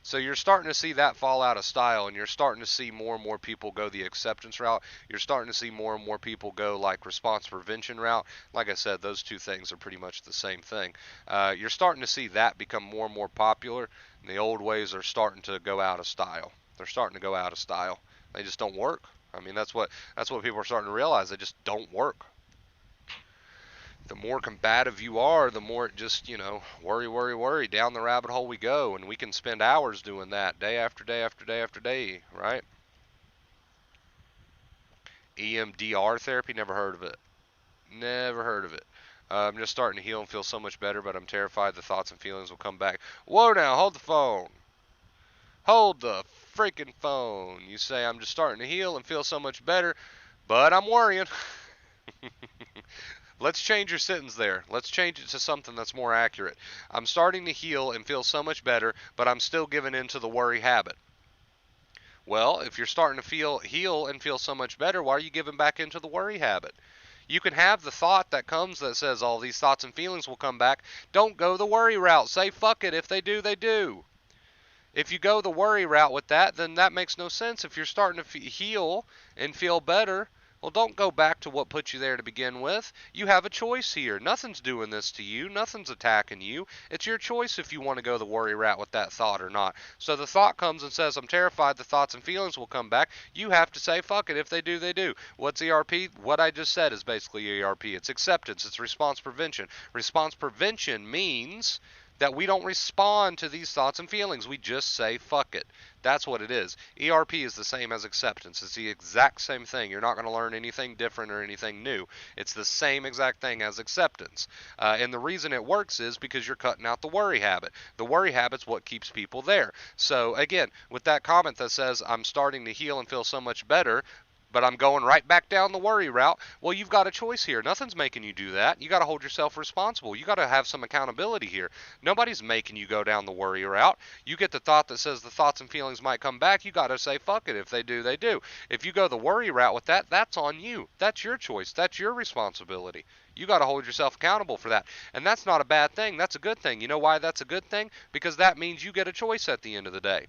So you're starting to see that fall out of style, and you're starting to see more and more people go the acceptance route. You're starting to see more and more people go like response prevention route. Like I said, those two things are pretty much the same thing. You're starting to see that become more and more popular, and the old ways are starting to go out of style. They're starting to go out of style. They just don't work. I mean, that's what people are starting to realize. They just don't work. The more combative you are, the more it just, worry, worry, worry. Down the rabbit hole we go, and we can spend hours doing that day after day after day after day, right? EMDR therapy, never heard of it. Never heard of it. I'm just starting to heal and feel so much better, but I'm terrified the thoughts and feelings will come back. Whoa now, hold the phone. Hold the freaking phone. You say I'm just starting to heal and feel so much better, but I'm worrying. Let's change your sentence there. Let's change it to something that's more accurate. I'm starting to heal and feel so much better, but I'm still giving in to the worry habit. Well, if you're starting to heal and feel so much better, why are you giving back into the worry habit? You can have the thought that comes that says all these thoughts and feelings will come back. Don't go the worry route. Say fuck it. If they do, they do. If you go the worry route with that, then that makes no sense. If you're starting to heal and feel better, well, don't go back to what put you there to begin with. You have a choice here. Nothing's doing this to you. Nothing's attacking you. It's your choice if you want to go the worry route with that thought or not. So the thought comes and says, I'm terrified the thoughts and feelings will come back. You have to say, fuck it. If they do, they do. What's ERP? What I just said is basically ERP. It's acceptance. It's response prevention. Response prevention means that we don't respond to these thoughts and feelings. We just say, fuck it. That's what it is. ERP is the same as acceptance. It's the exact same thing. You're not going to learn anything different or anything new. It's the same exact thing as acceptance. And the reason it works is because you're cutting out the worry habit. The worry habit's what keeps people there. So again, with that comment that says, I'm starting to heal and feel so much better, but I'm going right back down the worry route. Well, you've got a choice here. Nothing's making you do that. You got to hold yourself responsible. You got to have some accountability here. Nobody's making you go down the worry route. You get the thought that says the thoughts and feelings might come back. You got to say, fuck it. If they do, they do. If you go the worry route with that, that's on you. That's your choice. That's your responsibility. You got to hold yourself accountable for that. And that's not a bad thing. That's a good thing. You know why that's a good thing? Because that means you get a choice at the end of the day.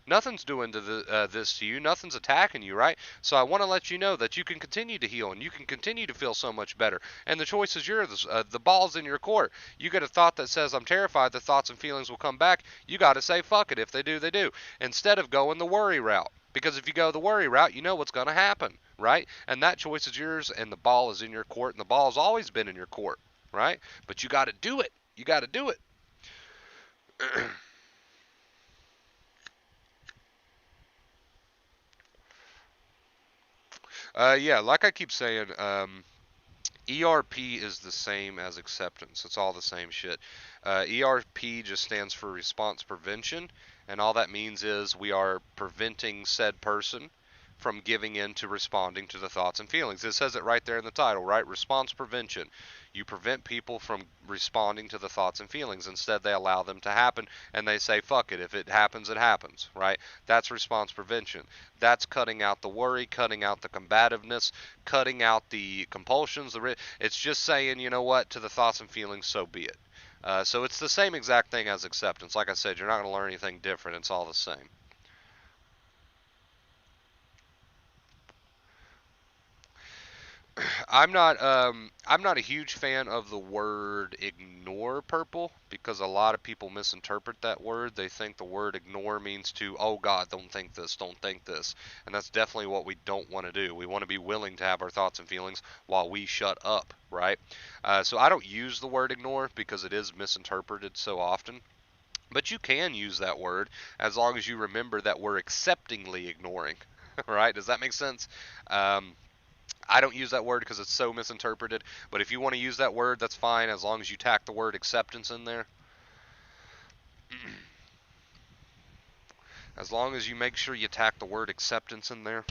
Nothing's doing this to you. Nothing's attacking you, right? So I want to let you know that you can continue to heal and you can continue to feel so much better. And the choice is yours. The ball's in your court. You get a thought that says, I'm terrified the thoughts and feelings will come back. You got to say, fuck it. If they do, they do. Instead of going the worry route. Because if you go the worry route, you know what's going to happen, right? And that choice is yours and the ball is in your court. And the ball has always been in your court, right? But you got to do it. You got to do it. Yeah, like I keep saying, ERP is the same as acceptance. It's all the same shit. ERP just stands for response prevention, and all that means is we are preventing said person from giving in to responding to the thoughts and feelings. It says it right there in the title, right? Response prevention. You prevent people from responding to the thoughts and feelings. Instead, they allow them to happen and they say, fuck it. If it happens, it happens, right? That's response prevention. That's cutting out the worry, cutting out the combativeness, cutting out the compulsions. It's just saying, you know what, to the thoughts and feelings, so be it. So it's the same exact thing as acceptance. Like I said, you're not going to learn anything different. It's all the same. I'm not a huge fan of the word ignore, Purple, because a lot of people misinterpret that word. They think the word ignore means to, oh God, don't think this, don't think this. And that's definitely what we don't want to do. We want to be willing to have our thoughts and feelings while we shut up, right? So I don't use the word ignore because it is misinterpreted so often. But you can use that word as long as you remember that we're acceptingly ignoring, right? Does that make sense? Um, I don't use that word because it's so misinterpreted. But if you want to use that word, that's fine as long as you tack the word acceptance in there. As long as you make sure you tack the word acceptance in there.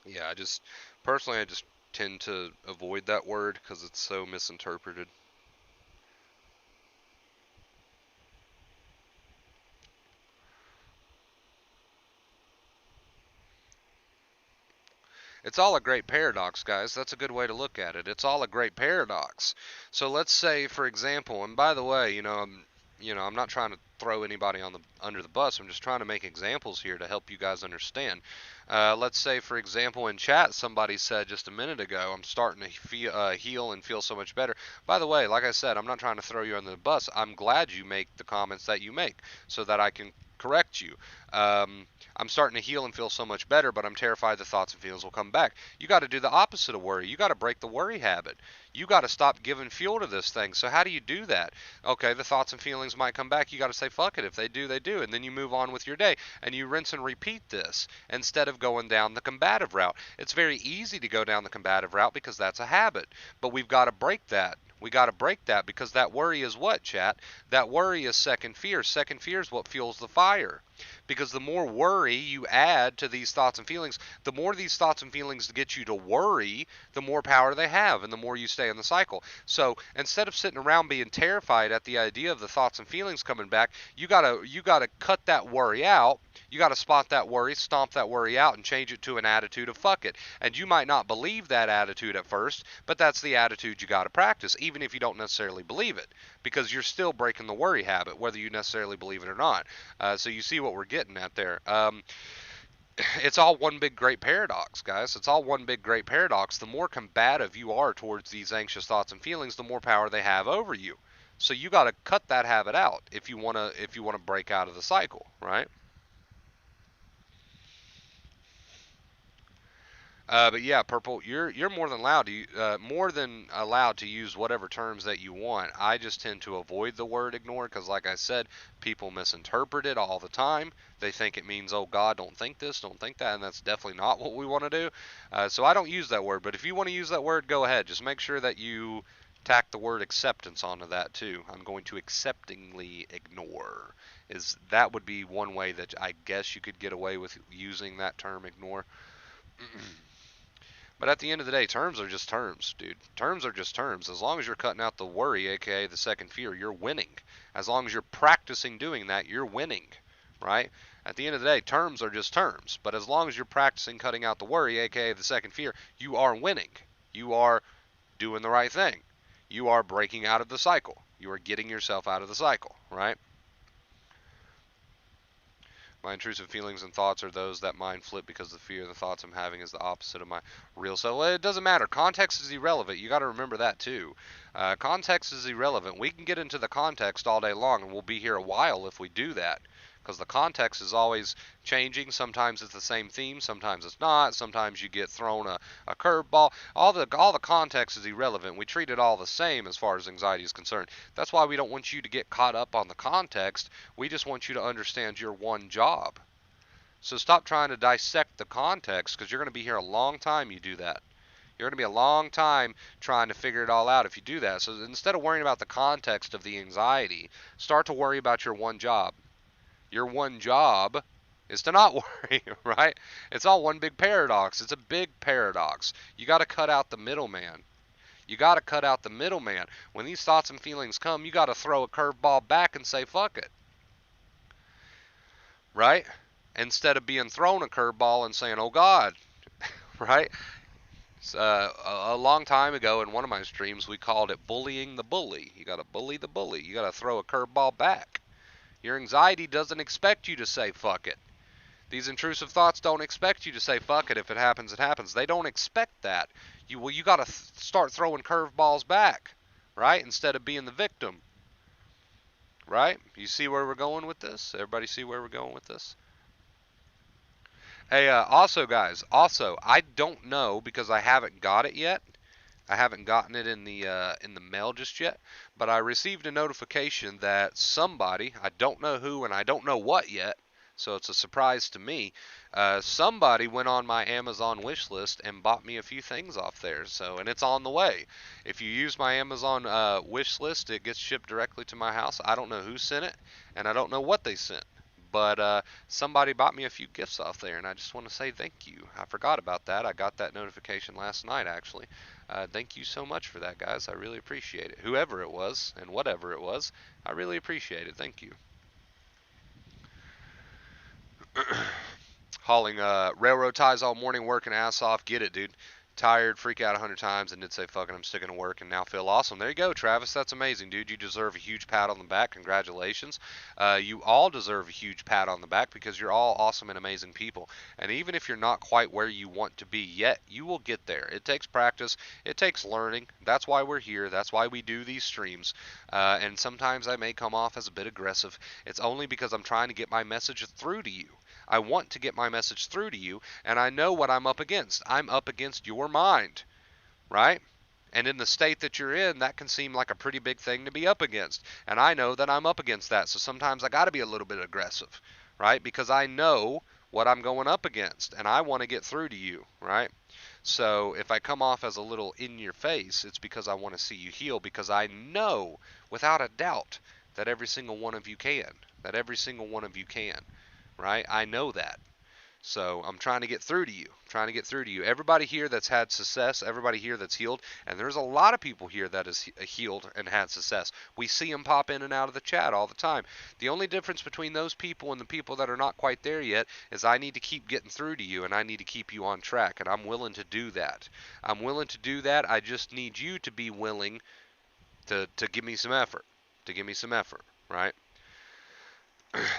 Yeah, I just tend to avoid that word because it's so misinterpreted. It's all a great paradox, guys. That's a good way to look at it. It's all a great paradox. So let's say, for example, and by the way, I'm not trying to throw anybody on the under the bus. I'm just trying to make examples here to help you guys understand. Let's say, for example, in chat, somebody said just a minute ago, I'm starting to heal and feel so much better. By the way, like I said, I'm not trying to throw you under the bus. I'm glad you make the comments that you make so that I can correct you. I'm starting to heal and feel so much better, but I'm terrified the thoughts and feelings will come back. You got to do the opposite of worry. You got to break the worry habit. You got to stop giving fuel to this thing. So how do you do that? Okay, the thoughts and feelings might come back. You got to say, fuck it. If they do, they do. And then you move on with your day. And you rinse and repeat this instead of going down the combative route. It's very easy to go down the combative route because that's a habit. But we've got to break that. We got to break that because that worry is what, chat? That worry is second fear. Second fear is what fuels the fire. Because the more worry you add to these thoughts and feelings, the more these thoughts and feelings get you to worry, the more power they have and the more you stay in the cycle. So instead of sitting around being terrified at the idea of the thoughts and feelings coming back, you gotta cut that worry out. You got to spot that worry, stomp that worry out, and change it to an attitude of fuck it. And you might not believe that attitude at first, but that's the attitude you got to practice, even if you don't necessarily believe it, because you're still breaking the worry habit, whether you necessarily believe it or not. So you see what we're getting at there. It's all one big great paradox, guys. It's all one big great paradox. The more combative you are towards these anxious thoughts and feelings, the more power they have over you. So you got to cut that habit out if you want to break out of the cycle, right? But yeah, Purple, you're more than allowed to use whatever terms that you want. I just tend to avoid the word ignore because, like I said, people misinterpret it all the time. They think it means, oh God, don't think this, don't think that, and that's definitely not what we want to do. So I don't use that word. But if you want to use that word, go ahead. Just make sure that you tack the word acceptance onto that too. I'm going to acceptingly ignore. Is that would be one way that I guess you could get away with using that term ignore. But at the end of the day, terms are just terms, dude. Terms are just terms. As long as you're cutting out the worry, aka the second fear, you're winning. As long as you're practicing doing that, you're winning, right? At the end of the day, terms are just terms. But as long as you're practicing cutting out the worry, aka the second fear, you are winning. You are doing the right thing. You are breaking out of the cycle. You are getting yourself out of the cycle, right? My intrusive feelings and thoughts are those that mind flip because the fear the thoughts I'm having is the opposite of my real self. Well, it doesn't matter. Context is irrelevant. You got to remember that too. Context is irrelevant. We can get into the context all day long, and we'll be here a while if we do that. because the context is always changing. Sometimes it's the same theme, sometimes it's not. Sometimes you get thrown a curveball. All the context is irrelevant. We treat it all the same as far as anxiety is concerned. That's why we don't want you to get caught up on the context. We just want you to understand your one job. So stop trying to dissect the context, because you're going to be here a long time you do that. You're going to be a long time trying to figure it all out if you do that. So instead of worrying about the context of the anxiety, start to worry about your one job. Your one job is to not worry, right? It's all one big paradox. It's a big paradox. You got to cut out the middleman. You got to cut out the middleman. When these thoughts and feelings come, you got to throw a curveball back and say, fuck it. Right? Instead of being thrown a curveball and saying, oh God, right? A long time ago in one of my streams, we called it bullying the bully. You got to bully the bully. You got to throw a curveball back. Your anxiety doesn't expect you to say fuck it. These intrusive thoughts don't expect you to say fuck it. If it happens, it happens. They don't expect that. You got to start throwing curveballs back, right? Instead of being the victim, right? You see where we're going with this? Everybody see where we're going with this? Hey, also guys, I don't know because I haven't got it yet. I haven't gotten it in the mail just yet, but I received a notification that somebody, I don't know who and I don't know what yet, so it's a surprise to me. Somebody went on my Amazon wish list and bought me a few things off there. So, and it's on the way. If you use my Amazon wish list, it gets shipped directly to my house. I don't know who sent it, and I don't know what they sent. But somebody bought me a few gifts off there, and I just want to say thank you. I forgot about that. I got that notification last night, actually. Thank you so much for that, guys. I really appreciate it. Whoever it was and whatever it was, I really appreciate it. Thank you. Hauling railroad ties all morning, working ass off. Get it, dude. Tired, freak out 100 times, and did say, fucking, I'm sticking to work, and now feel awesome. There you go, Travis. That's amazing, dude. You deserve a huge pat on the back. Congratulations. You all deserve a huge pat on the back because you're all awesome and amazing people. And even if you're not quite where you want to be yet, you will get there. It takes practice. It takes learning. That's why we're here. That's why we do these streams. And sometimes I may come off as a bit aggressive. It's only because I'm trying to get my message through to you. I want to get my message through to you, and I know what I'm up against. I'm up against your mind, right? And in the state that you're in, that can seem like a pretty big thing to be up against. And I know that I'm up against that, so sometimes I got to be a little bit aggressive, right? Because I know what I'm going up against, and I want to get through to you, right? So if I come off as a little in your face, it's because I want to see you heal, because I know without a doubt that every single one of you can. That every single one of you can. Right? I know that. So I'm trying to get through to you. I'm trying to get through to you. Everybody here that's had success, everybody here that's healed, and there's a lot of people here that is healed and had success. We see them pop in and out of the chat all the time. The only difference between those people and the people that are not quite there yet is I need to keep getting through to you, and I need to keep you on track, and I'm willing to do that. I'm willing to do that. I just need you to be willing to give me some effort. To give me some effort, right?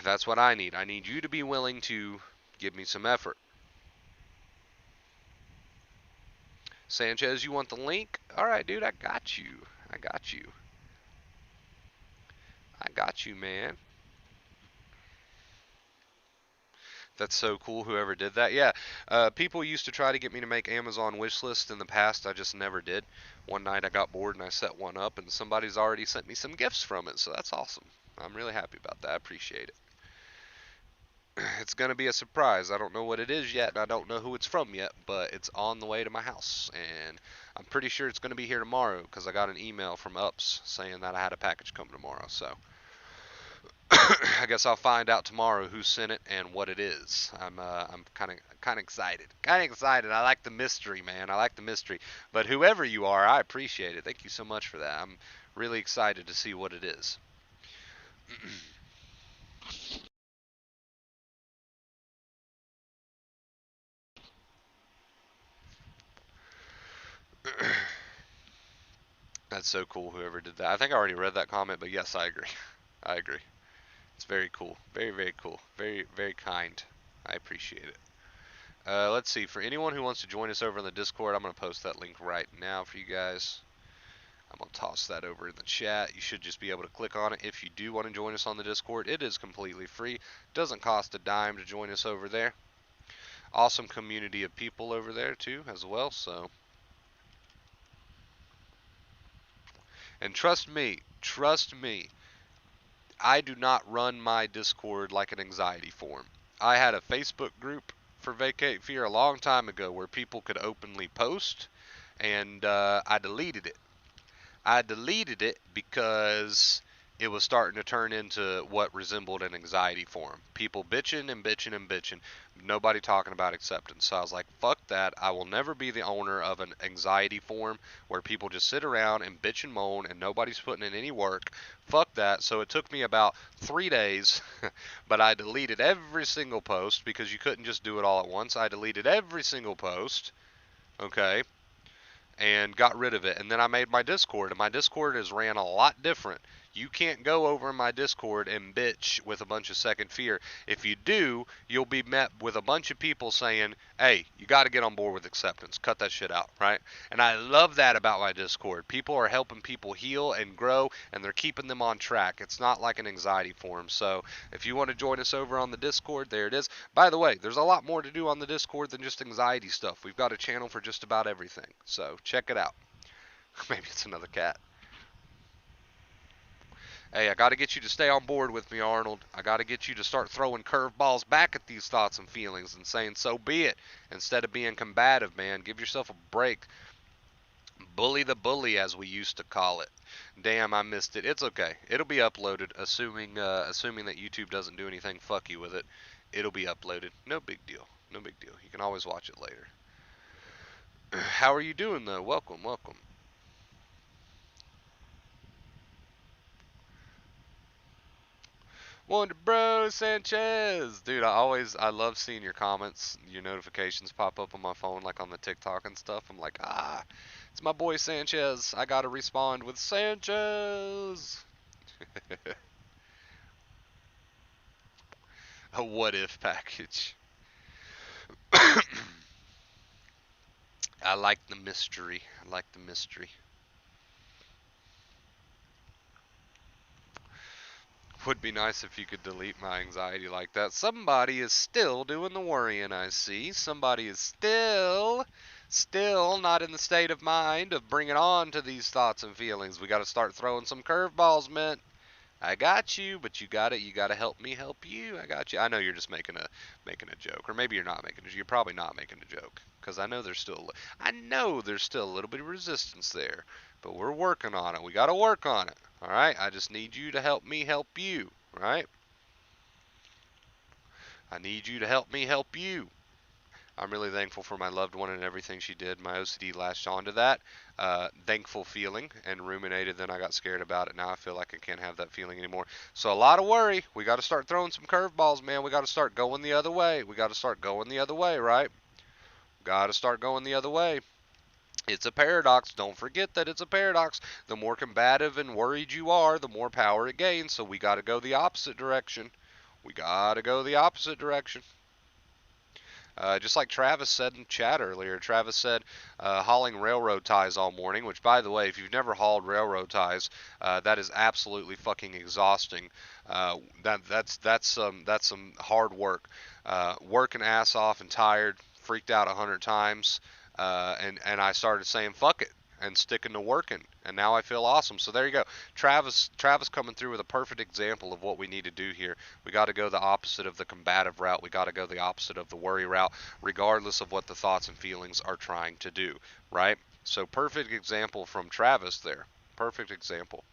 That's what I need. I need you to be willing to give me some effort. Sanchez, you want the link? All right, dude, I got you. I got you. I got you, man. That's so cool, whoever did that. Yeah, people used to try to get me to make Amazon wish lists in the past. I just never did. One night I got bored and I set one up, and somebody's already sent me some gifts from it, so that's awesome. I'm really happy about that. I appreciate it. It's going to be a surprise. I don't know what it is yet, and I don't know who it's from yet, but it's on the way to my house, and I'm pretty sure it's going to be here tomorrow because I got an email from UPS saying that I had a package come tomorrow. So I guess I'll find out tomorrow who sent it and what it is. I'm kind of excited. Kind of excited. I like the mystery, man. I like the mystery. But whoever you are, I appreciate it. Thank you so much for that. I'm really excited to see what it is. That's so cool, whoever did that. I think I already read that comment, but yes, I agree. I agree. It's very cool. Very, very cool. Very, very kind. I appreciate it. Let's see. For anyone who wants to join us over in the Discord, I'm going to post that link right now for you guys. I'm going to toss that over in the chat. You should just be able to click on it if you do want to join us on the Discord. It is completely free. Doesn't cost a dime to join us over there. Awesome community of people over there too as well. So, and trust me, I do not run my Discord like an anxiety forum. I had a Facebook group for Vacate Fear a long time ago where people could openly post, and I deleted it. I deleted it because it was starting to turn into what resembled an anxiety forum. People bitching and bitching and bitching. Nobody talking about acceptance. So I was like, fuck that. I will never be the owner of an anxiety forum where people just sit around and bitch and moan and nobody's putting in any work. Fuck that. So it took me about 3 days, but I deleted every single post because you couldn't just do it all at once. I deleted every single post. Okay, and got rid of it. And then I made my Discord, and my Discord is ran a lot different. You can't go over in my Discord and bitch with a bunch of Second Fear. If you do, you'll be met with a bunch of people saying, hey, you got to get on board with acceptance. Cut that shit out, right? And I love that about my Discord. People are helping people heal and grow, and they're keeping them on track. It's not like an anxiety forum. So if you want to join us over on the Discord, there it is. By the way, there's a lot more to do on the Discord than just anxiety stuff. We've got a channel for just about everything. So check it out. Maybe it's another cat. Hey, I got to get you to stay on board with me, Arnold. I got to get you to start throwing curveballs back at these thoughts and feelings and saying, so be it, instead of being combative, man. Give yourself a break. Bully the bully, as we used to call it. Damn, I missed it. It's okay. It'll be uploaded, assuming that YouTube doesn't do anything fucky with it. It'll be uploaded. No big deal. No big deal. You can always watch it later. How are you doing, though? Welcome, welcome. Wonder Bro Sanchez, dude. I love seeing your comments, your notifications pop up on my phone, like on the TikTok and stuff. I'm like, it's my boy Sanchez. I gotta respond with Sanchez. A what if package. I like the mystery. I like the mystery. Would be nice if you could delete my anxiety like that. Somebody is still doing the worrying, I see. Somebody is still not in the state of mind of bringing on to these thoughts and feelings. We got to start throwing some curveballs, man. I got you, but you got to help me help you. I got you. I know you're just making a joke, or maybe you're not making a joke. You're probably not making a joke, because I know there's still a little bit of resistance there, but we're working on it. We got to work on it. All right. I just need you to help me help you. Right. I need you to help me help you. I'm really thankful for my loved one and everything she did. My OCD latched onto that thankful feeling and ruminated. Then I got scared about it. Now I feel like I can't have that feeling anymore. So a lot of worry. We got to start throwing some curveballs, man. We got to start going the other way. We got to start going the other way, right? Got to start going the other way. It's a paradox. Don't forget that it's a paradox. The more combative and worried you are, the more power it gains. So we got to go the opposite direction. We got to go the opposite direction. Just like Travis said in chat earlier, Travis said hauling railroad ties all morning, which, by the way, if you've never hauled railroad ties, that is absolutely fucking exhausting. That's some hard work. Working ass off and tired, freaked out 100 times, and I started saying fuck it and sticking to working, and now I feel awesome. So there you go. Travis coming through with a perfect example of what we need to do here. We got to go the opposite of the combative route. We got to go the opposite of the worry route, regardless of what the thoughts and feelings are trying to do, right? So perfect example from Travis there. Perfect example.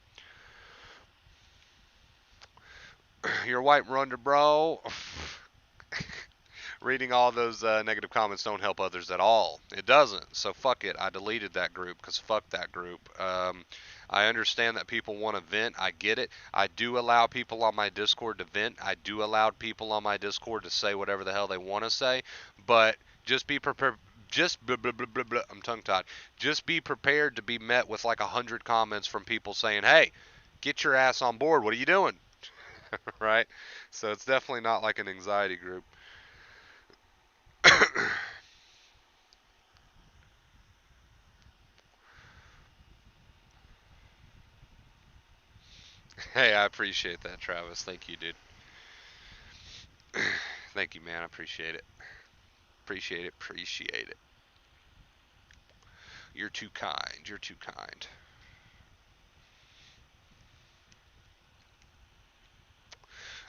You're white Wonder Bro. Reading all those negative comments don't help others at all. It doesn't. So fuck it. I deleted that group because fuck that group. I understand that people want to vent. I get it. I do allow people on my Discord to vent. I do allow people on my Discord to say whatever the hell they want to say. But just be prepared. Just blah, blah, blah, blah, blah. I'm tongue-tied. Just be prepared to be met with like 100 comments from people saying, "Hey, get your ass on board. What are you doing?" Right? So it's definitely not like an anxiety group. Hey, I appreciate that, Travis. Thank you, dude. Thank you, man. I appreciate it. Appreciate it. Appreciate it. You're too kind. You're too kind.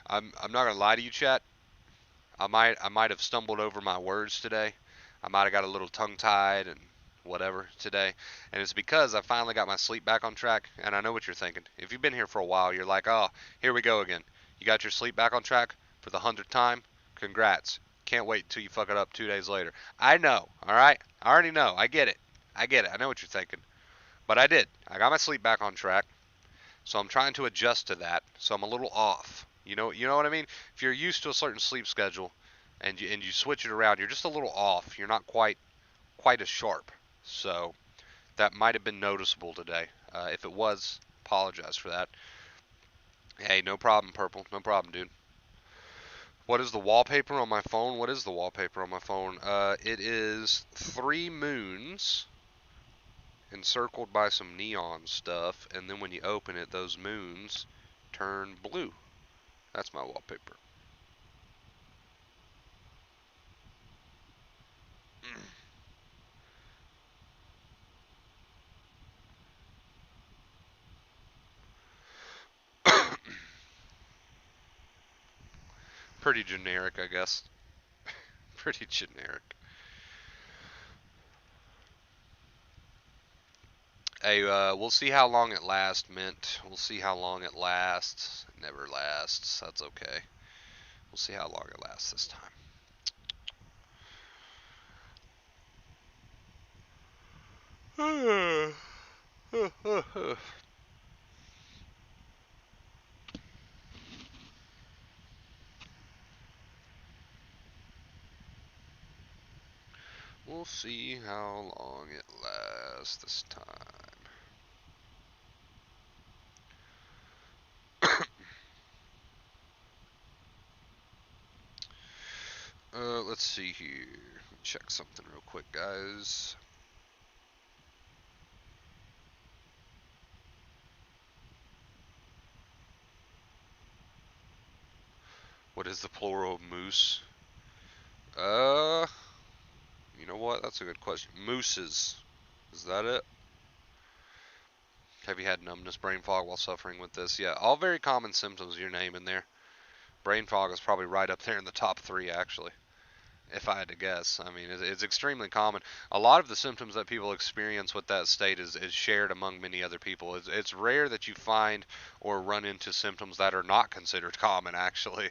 I'm not gonna lie to you, chat. I might have stumbled over my words today. I might have got a little tongue tied and whatever today. And it's because I finally got my sleep back on track. And I know what you're thinking. If you've been here for a while, you're like, oh, here we go again. You got your sleep back on track for the 100th time? Congrats. Can't wait until you fuck it up 2 days later. I know, all right? I already know. I get it. I get it. I know what you're thinking. But I did. I got my sleep back on track. So I'm trying to adjust to that. So I'm a little off. You know what I mean? If you're used to a certain sleep schedule and you switch it around, you're just a little off. You're not quite as sharp. So that might have been noticeable today. If it was, apologize for that. Hey, no problem, Purple. No problem, dude. What is the wallpaper on my phone? What is the wallpaper on my phone? It is 3 moons encircled by some neon stuff, and then when you open it, those moons turn blue. That's my wallpaper. Pretty generic, I guess. Pretty generic. Hey, we'll see how long it lasts, Mint. We'll see how long it lasts. It never lasts. That's okay. We'll see how long it lasts this time. We'll see how long it lasts this time. Let's see here. Check something real quick, guys. What is the plural of moose? Uh, you know what? That's a good question. Mooses. Is that it? Have you had numbness, brain fog while suffering with this? Yeah, all very common symptoms you're naming there. Brain fog is probably right up there in the top 3, actually, if I had to guess. I mean, it's extremely common. A lot of the symptoms that people experience with that state is shared among many other people. It's rare that you find or run into symptoms that are not considered common, actually.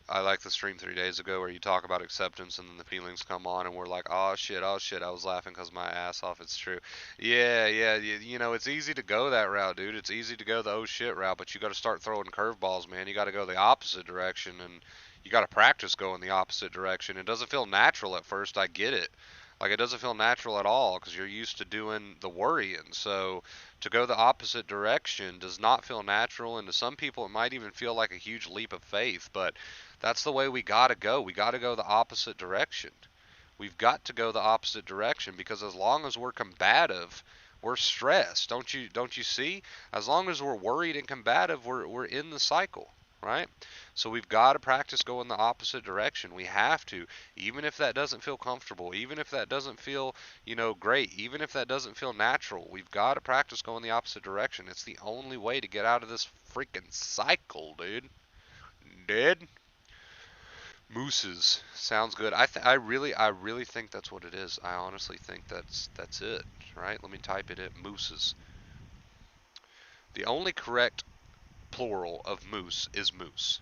I like the stream 3 days ago where you talk about acceptance and then the feelings come on and we're like, oh shit, I was laughing because my ass off. It's true. Yeah, yeah, you know, it's easy to go that route, dude. It's easy to go the oh shit route, but you got to start throwing curveballs, man. You got to go the opposite direction and you got to practice going the opposite direction. It doesn't feel natural at first. I get it. Like it doesn't feel natural at all because you're used to doing the worrying. So to go the opposite direction does not feel natural, and to some people it might even feel like a huge leap of faith. But that's the way we gotta go. We gotta go the opposite direction. We've got to go the opposite direction because as long as we're combative, we're stressed. Don't you see? As long as we're worried and combative, we're in the cycle, right? So we've got to practice going the opposite direction. We have to, even if that doesn't feel comfortable, even if that doesn't feel, great, even if that doesn't feel natural. We've got to practice going the opposite direction. It's the only way to get out of this freaking cycle, dude. Dead? Mooses sounds good. I really think that's what it is. I honestly think that's it. Right? Let me type it in. Mooses. The only correct plural of moose is moose.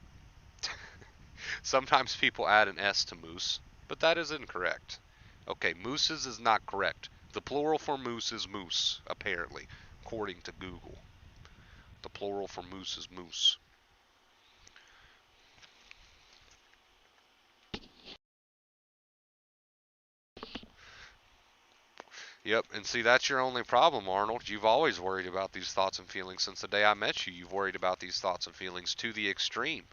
Sometimes people add an S to moose, but that is incorrect. Okay, mooses is not correct. The plural for moose is moose, apparently, according to Google. The plural for moose is moose. Yep, and see, that's your only problem, Arnold. You've always worried about these thoughts and feelings since the day I met you. You've worried about these thoughts and feelings to the extreme.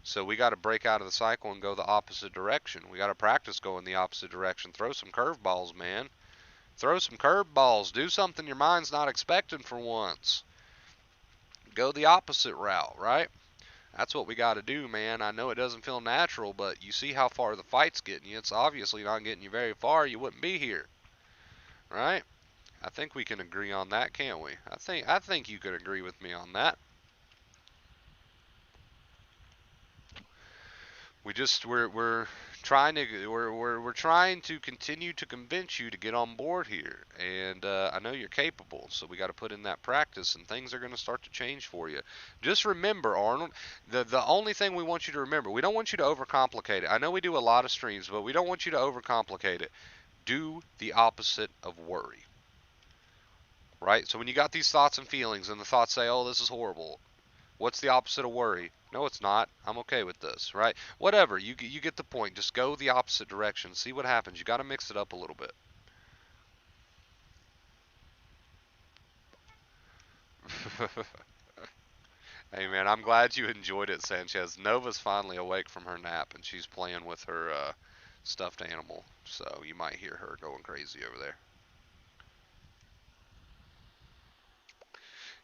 So we got to break out of the cycle and go the opposite direction. We got to practice going the opposite direction. Throw some curveballs, man. Throw some curveballs. Do something your mind's not expecting for once. Go the opposite route, right? That's what we got to do, man. I know it doesn't feel natural, but you see how far the fight's getting you. It's obviously not getting you very far. You wouldn't be here, right? I think we can agree on that, can't we? I think you could agree with me on that. We're we're trying to continue to convince you to get on board here, and I know you're capable. So we got to put in that practice, and things are going to start to change for you. Just remember, Arnold, the only thing we want you to remember, we don't want you to overcomplicate it. I know we do a lot of streams, but we don't want you to overcomplicate it. Do the opposite of worry, right? So when you got these thoughts and feelings, and the thoughts say, "Oh, this is horrible," what's the opposite of worry? No, it's not. I'm okay with this, right? Whatever. You get the point. Just go the opposite direction. See what happens. You got to mix it up a little bit. Hey man, I'm glad you enjoyed it, Sanchez. Nova's finally awake from her nap and she's playing with her stuffed animal. So you might hear her going crazy over there.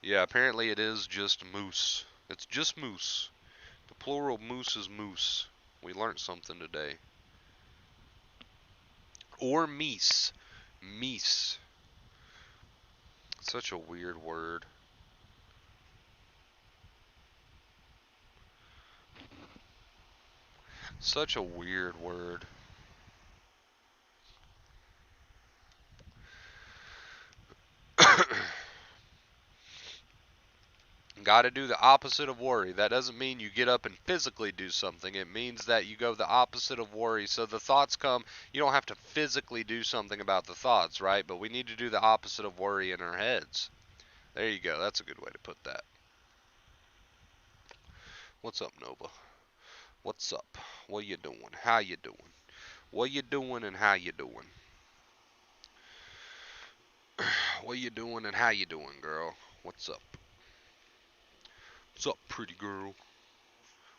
Yeah, apparently it is just moose. It's just moose. The plural moose is moose. We learned something today. Or meese. Meese. Such a weird word. Such a weird word. Got to do the opposite of worry. That doesn't mean you get up and physically do something. It means that you go the opposite of worry. So the thoughts come, you don't have to physically do something about the thoughts, right? But we need to do the opposite of worry in our heads. There you go. That's a good way to put that. What's up, Nova? What's up? What you doing? How you doing? What you doing and how you doing? What you doing and how you doing, girl? What's up? What's up, pretty girl?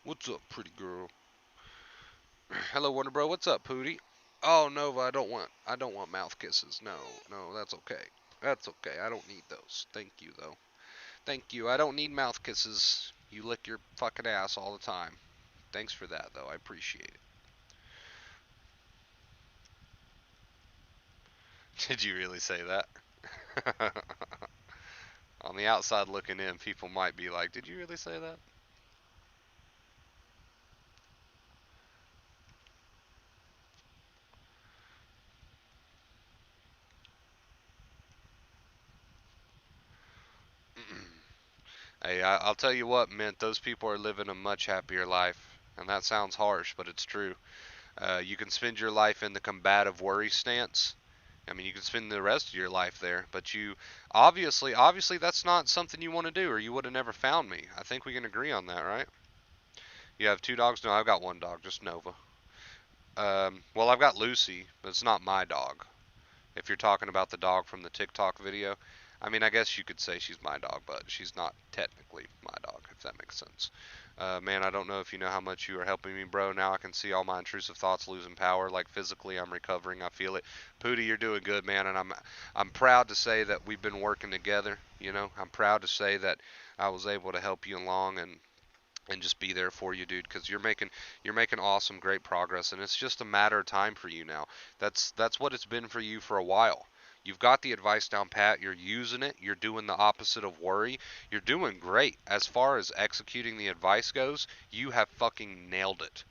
What's up, pretty girl? Hello, Wonder Bro. What's up, Pootie? Oh, Nova, I don't want mouth kisses. No, no, that's okay. That's okay. I don't need those. Thank you, though. Thank you. I don't need mouth kisses. You lick your fucking ass all the time. Thanks for that, though. I appreciate it. Did you really say that? On the outside looking in, people might be like, "Did you really say that?" Hey, I'll tell you what, Mint. Those people are living a much happier life, and that sounds harsh, but it's true. You can spend your life in the combative worry stance. I mean, you can spend the rest of your life there, but you obviously that's not something you want to do, or you would have never found me. I think we can agree on that, right? You have two dogs? No, I've got one dog, just Nova. Well, I've got Lucy, but it's not my dog. If you're talking about the dog from the TikTok video, I mean, I guess you could say she's my dog, but she's not technically my dog, if that makes sense. Man, I don't know if you know how much you are helping me, bro. Now I can see all my intrusive thoughts losing power. Like physically, I'm recovering. I feel it. Pootie, you're doing good, man, and I'm proud to say that we've been working together. You know, I'm proud to say that I was able to help you along and just be there for you, dude, because you're making awesome, great progress, and it's just a matter of time for you now. That's what it's been for you for a while. You've got the advice down pat. You're using it. You're doing the opposite of worry. You're doing great. As far as executing the advice goes, you have fucking nailed it.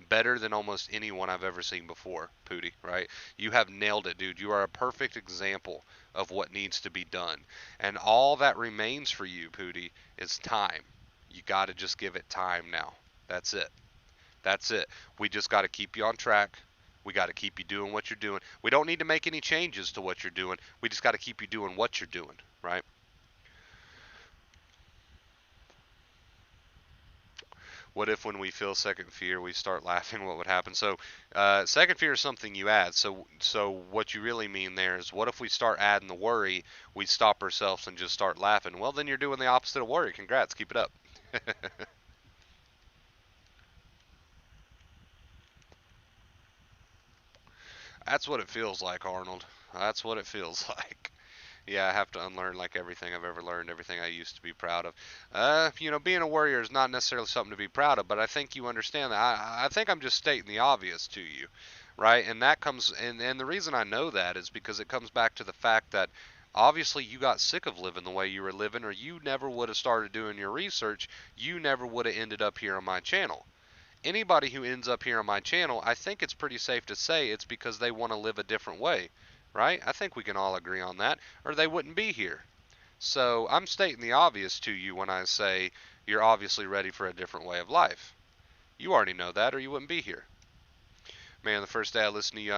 Better than almost anyone I've ever seen before, Pootie, right? You have nailed it, dude. You are a perfect example of what needs to be done. And all that remains for you, Pootie, is time. You got to just give it time now. That's it. That's it. We just got to keep you on track. We got to keep you doing what you're doing. We don't need to make any changes to what you're doing. We just got to keep you doing what you're doing, right? What if when we feel second fear, we start laughing? What would happen? So, second fear is something you add. So what you really mean there is, what if we start adding the worry, we stop ourselves and just start laughing? Well, then you're doing the opposite of worry. Congrats. Keep it up. That's what it feels like, Arnold. That's what it feels like. Yeah, I have to unlearn like everything I've ever learned, everything I used to be proud of. Being a warrior is not necessarily something to be proud of, but I think you understand that. I think I'm just stating the obvious to you, right? And that comes, and the reason I know that is because it comes back to the fact that obviously you got sick of living the way you were living, or you never would have started doing your research. You never would have ended up here on my channel. Anybody who ends up here on my channel, I think it's pretty safe to say it's because they want to live a different way, right? I think we can all agree on that, or they wouldn't be here. So I'm stating the obvious to you when I say you're obviously ready for a different way of life. You already know that, or you wouldn't be here. Man, the first day I listened to you,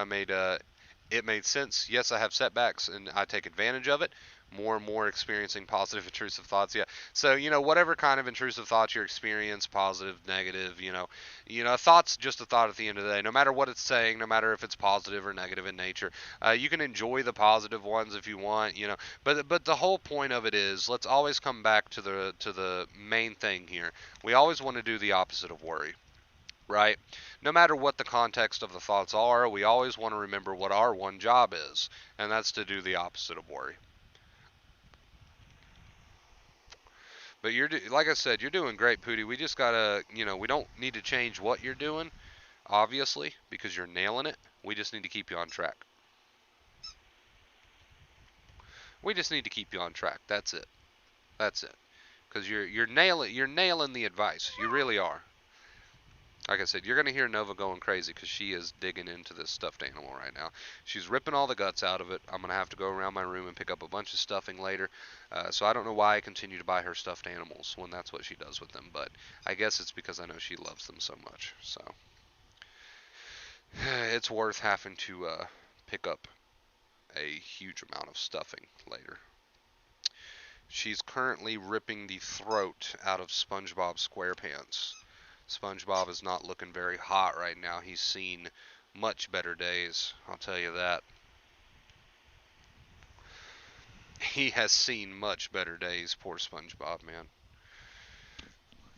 it made sense. Yes, I have setbacks, and I take advantage of it. More and more experiencing positive intrusive thoughts. Yeah. So whatever kind of intrusive thoughts you experience, positive, negative, a thought's just a thought at the end of the day. No matter what it's saying, no matter if it's positive or negative in nature, you can enjoy the positive ones if you want. But the whole point of it is, let's always come back to the main thing here. We always want to do the opposite of worry, right? No matter what the context of the thoughts are, we always want to remember what our one job is, and that's to do the opposite of worry. But like I said, you're doing great, Pooty. We just gotta, we don't need to change what you're doing, obviously, because you're nailing it. We just need to keep you on track. We just need to keep you on track. That's it. That's it. Because you're nailing the advice. You really are. Like I said, you're going to hear Nova going crazy because she is digging into this stuffed animal right now. She's ripping all the guts out of it. I'm going to have to go around my room and pick up a bunch of stuffing later. So I don't know why I continue to buy her stuffed animals when that's what she does with them. But I guess it's because I know she loves them so much. So it's worth having to pick up a huge amount of stuffing later. She's currently ripping the throat out of SpongeBob SquarePants. SpongeBob is not looking very hot right now. He's seen much better days, I'll tell you that. He has seen much better days, poor SpongeBob, man.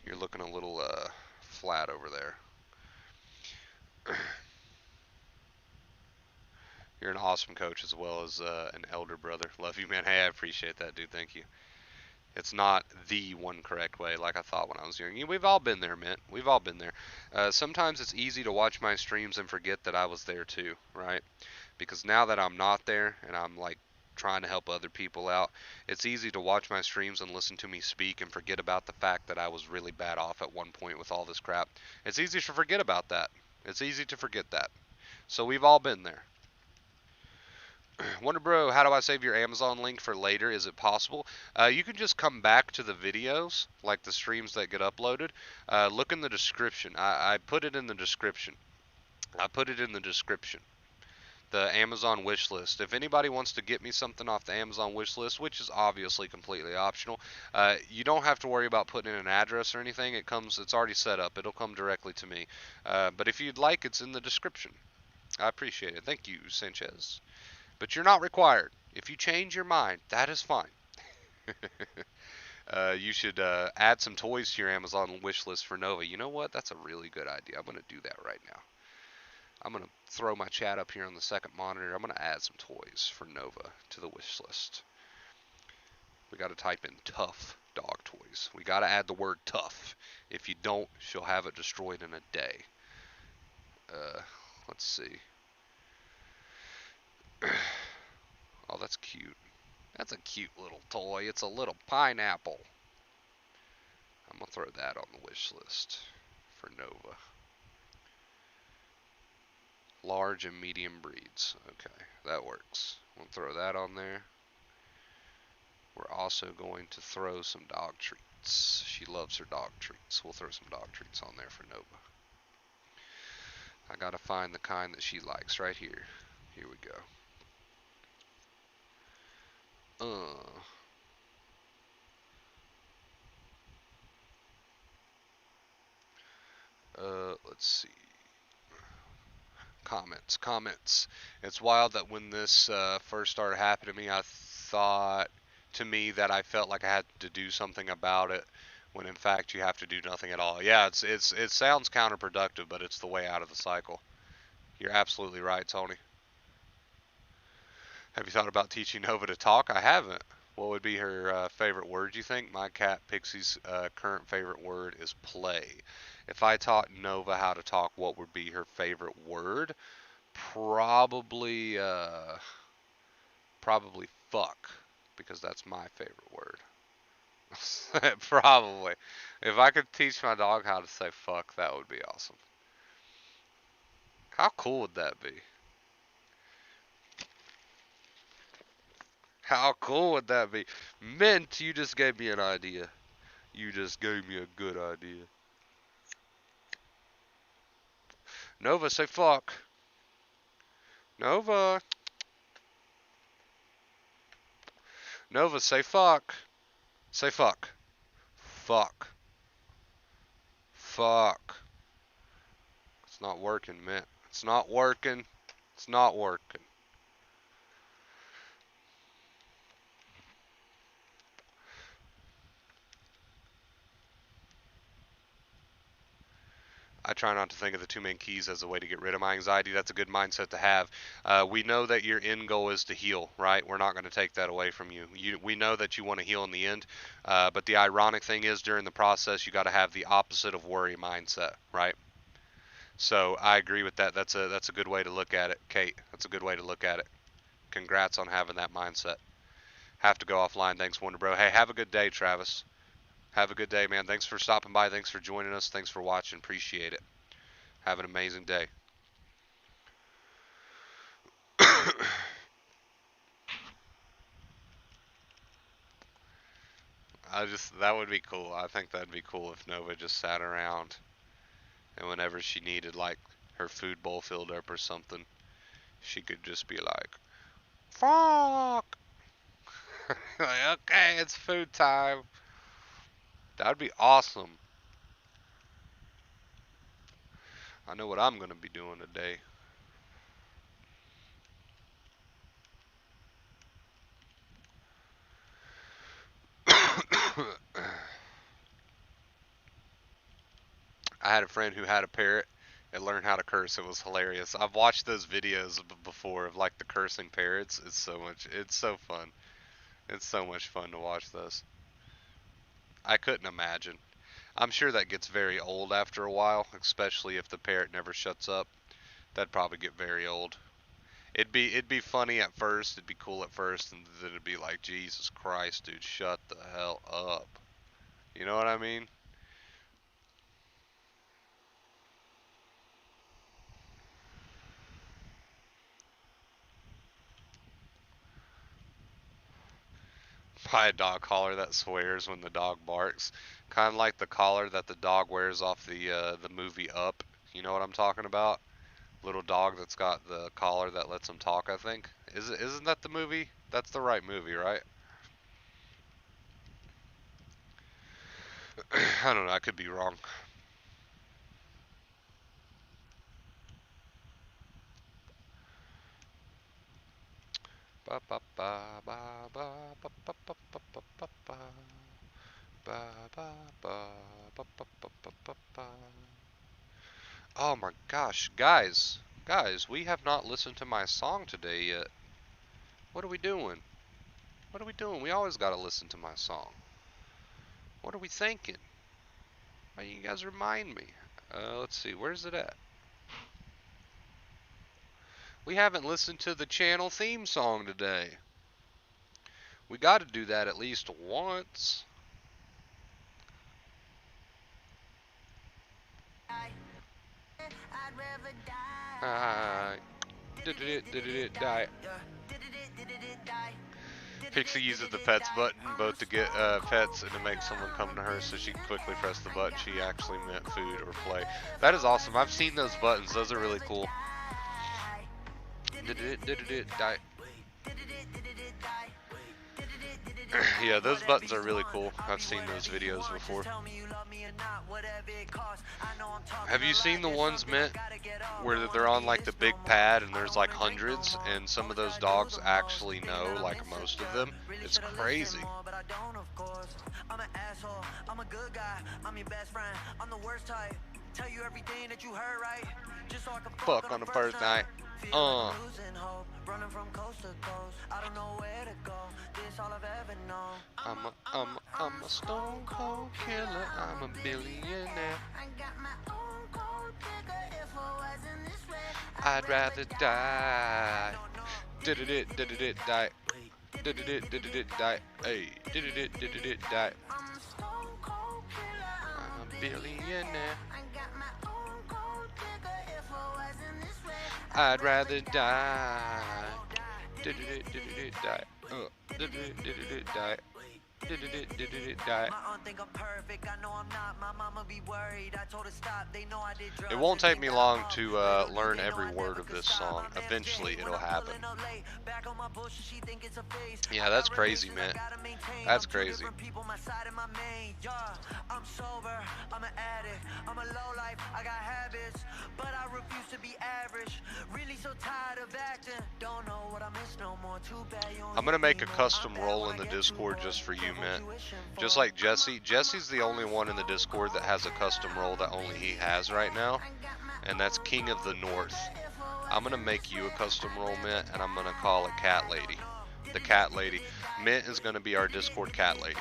You're looking a little flat over there. You're an awesome coach as well as an elder brother. Love you, man. Hey, I appreciate that, dude. Thank you. It's not the one correct way like I thought when I was young. We've all been there, man. We've all been there. Sometimes it's easy to watch my streams and forget that I was there too, right? Because now that I'm not there and I'm like trying to help other people out, it's easy to watch my streams and listen to me speak and forget about the fact that I was really bad off at one point with all this crap. It's easy to forget about that. It's easy to forget that. So we've all been there. Wonder Bro, how do I save your Amazon link for later? Is it possible? You can just come back to the videos, like the streams that get uploaded. Look in the description. I put it in the description. I put it in the description. The Amazon wish list. If anybody wants to get me something off the Amazon wish list, which is obviously completely optional, you don't have to worry about putting in an address or anything. It's already set up. It'll come directly to me. But if you'd like, it's in the description. I appreciate it. Thank you, Sanchez. But you're not required. If you change your mind, that is fine. You should add some toys to your Amazon wish list for Nova. You know what? That's a really good idea. I'm going to do that right now. I'm going to throw my chat up here on the second monitor. I'm going to add some toys for Nova to the wish list. We got to type in tough dog toys. We got to add the word tough. If you don't, she'll have it destroyed in a day. Let's see. Oh, that's cute. That's a cute little toy. It's a little pineapple. I'm going to throw that on the wish list for Nova. Large and medium breeds. Okay, that works. We'll throw that on there. We're also going to throw some dog treats. She loves her dog treats. We'll throw some dog treats on there for Nova. I gotta find the kind that she likes right here. Here we go. Let's see. Comments. It's wild that when this first started happening to me, I thought to me that I felt like I had to do something about it, when in fact you have to do nothing at all. Yeah, it sounds counterproductive, but it's the way out of the cycle. You're absolutely right, Tony. Have you thought about teaching Nova to talk? I haven't. What would be her favorite word, you think? My cat Pixie's current favorite word is play. If I taught Nova how to talk, what would be her favorite word? Probably, probably fuck, because that's my favorite word. Probably. If I could teach my dog how to say fuck, that would be awesome. How cool would that be? How cool would that be? Mint, you just gave me an idea. You just gave me a good idea. Nova, say fuck. Nova. Nova, say fuck. Say fuck. Fuck. Fuck. It's not working, Mint. It's not working. It's not working. I try not to think of the two main keys as a way to get rid of my anxiety. That's a good mindset to have. We know that your end goal is to heal, right? We're not going to take that away from you. We know that you want to heal in the end, but the ironic thing is during the process, you got to have the opposite of worry mindset, right? So I agree with that. That's a good way to look at it, Kate. That's a good way to look at it. Congrats on having that mindset. Have to go offline. Thanks, Wonder Bro. Hey, have a good day, Travis. Have a good day, man. Thanks for stopping by. Thanks for joining us. Thanks for watching. Appreciate it. Have an amazing day. That would be cool. I think that'd be cool if Nova just sat around and whenever she needed like her food bowl filled up or something, she could just be like, fuck. Like, okay, it's food time. That'd be awesome. I know what I'm gonna be doing today. I had a friend who had a parrot and learned how to curse. It was hilarious. I've watched those videos before of like the cursing parrots. It's so fun. It's so much fun to watch those. I couldn't imagine. I'm sure that gets very old after a while, especially if the parrot never shuts up. That'd probably get very old. It'd be funny at first, it'd be cool at first, and then it'd be like, Jesus Christ, dude, shut the hell up. You know what I mean? Buy a dog collar that swears when the dog barks. Kind of like the collar that the dog wears off the movie Up. You know what I'm talking about? Little dog that's got the collar that lets him talk, I think. Isn't that the movie? That's the right movie, right? I don't know, I could be wrong. Ba ba ba ba ba ba ba ba ba ba ba ba ba ba ba ba ba ba. Oh my gosh, guys, we have not listened to my song today yet. What are we doing? What are we doing? We always gotta listen to my song. What are we thinking? Why you guys remind me? Let's see, where's it at? We haven't listened to the channel theme song today. We gotta do that at least once. Die. Pixie uses the pets button both to get pets and to make someone come to her so she can quickly press the button. She actually meant food or play. That is awesome. I've seen those buttons. Those are really cool. Die. Yeah, those buttons are really cool. I've seen those videos before. Have you seen the ones, Mint, where they're on like the big pad and there's like hundreds and some of those dogs actually know like most of them? It's crazy. Fuck on the first night. Uh. I'm a stone cold killer. I'm a billionaire. I'd rather die. Did it die. Did it die. Hey, did it die. I'm a billionaire. I'd rather die. Did it die. Did it die. Did it die. It won't take me long to learn every word of this song. Eventually it'll happen. Yeah, that's crazy, man. That's crazy. I'm sober, I'm an addict, I'm a low life, I got habits, but I refuse to be average. Really so tired of acting, don't know what I miss no more. Too bad you. I'm gonna make a custom role in the Discord just for you, man. Just like Jesse. Jesse's the only one in the Discord that has a custom role that only he has right now, and that's King of the North. I'm gonna make you a custom role, Mint, and I'm gonna call it Cat Lady. The Cat Lady. Mint is gonna be our Discord Cat Lady.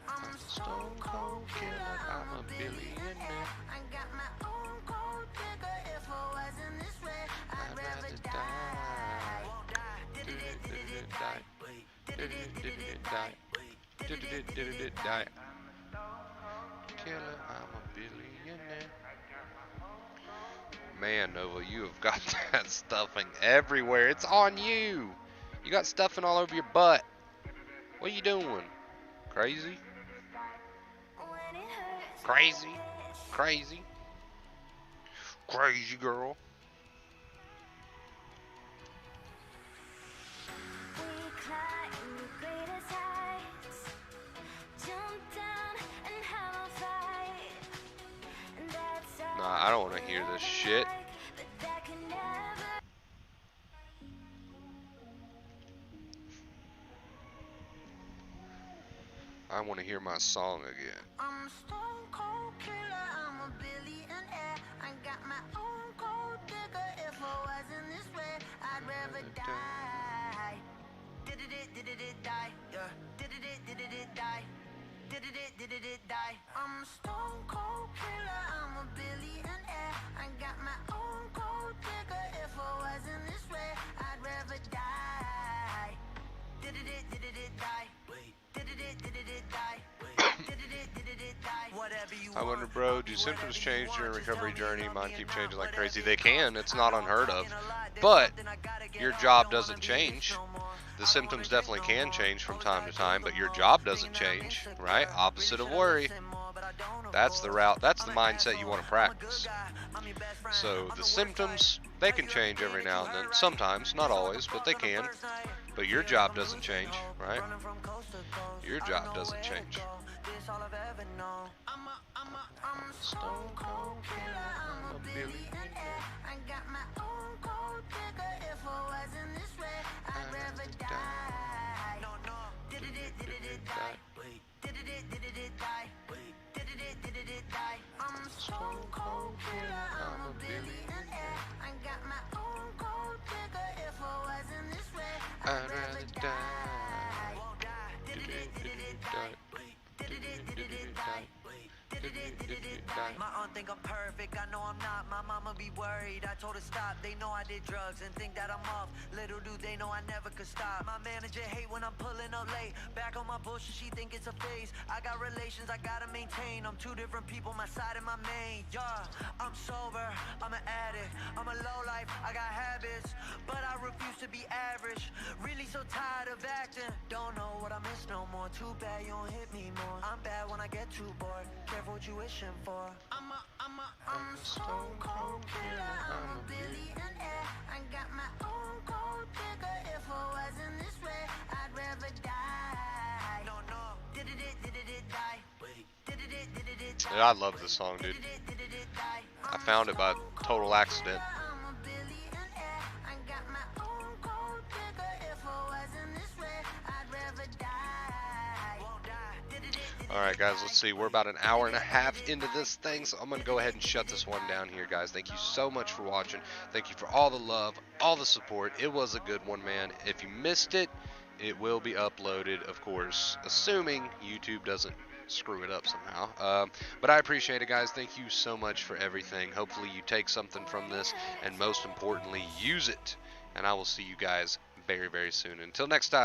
I'm a stone cold killer, I'm a billionaire. I'd rather die. Did it die? Did it die? Did it die? Killer, I'm a billionaire. Man, Nova, you have got that stuffing everywhere. It's on you. You got stuffing all over your butt. What are you doing? Crazy? Crazy? Crazy? Crazy girl. Nah, I don't want to hear this shit. I want to hear my song again. I'm a stone cold killer, I'm a billionaire. I got my own gold digger. If I wasn't this way, I'd rather die. Did it die? Yeah. Did it die? Did it die? I'm a stone cold killer, I'm a billionaire. I got my own gold digger. If I wasn't this way, I'd rather die. Did it die? Did it die? I wonder, bro, do symptoms change during recovery journey? Mine keep changing like crazy. They can. It's not unheard of. But your job doesn't change. The symptoms definitely can change from time to time, but your job doesn't change, right? Opposite of worry. That's the route. That's the mindset you want to practice. So the symptoms, they can change every now and then. Sometimes, not always, but they can. But your job doesn't change, right? Your job doesn't change. I'm a stone cold killer, I'm a billionaire. I got my own gold digger. If I wasn't this way, I'd rather die. Did it die? Did it die? Did it die? I'm a stone cold killer, I'm a billionaire. I got my own gold digger. If I wasn't this way, I'd rather die. Did it die? Did it die? My aunt think I'm perfect, I know I'm not. My mama be worried, I told her stop. They know I did drugs and think that I'm off. Little do they know I never could stop. My manager hate when I'm pulling up late. Back on my bullshit, she think it's a phase. I got relations I gotta maintain. I'm two different people, my side and my main. Yeah, I'm sober, I'm an addict, I'm a low life, I got habits, but I refuse to be average. Really so tired of acting, don't know what I miss no more. Too bad you don't hit me more. I'm bad when I get too bored. Careful what you wishing for. I'm a stone cold killer, I'm a billionaire. I got my own gold digger. If I wasn't this way, I'd rather die. Did it die? Did it die? I love this song, dude. I found it by total accident. All right, guys, let's see. We're about an hour and a half into this thing, so I'm going to go ahead and shut this one down here, guys. Thank you so much for watching. Thank you for all the love, all the support. It was a good one, man. If you missed it, it will be uploaded, of course, assuming YouTube doesn't screw it up somehow. But I appreciate it, guys. Thank you so much for everything. Hopefully you take something from this, and most importantly, use it. And I will see you guys very, very soon. Until next time.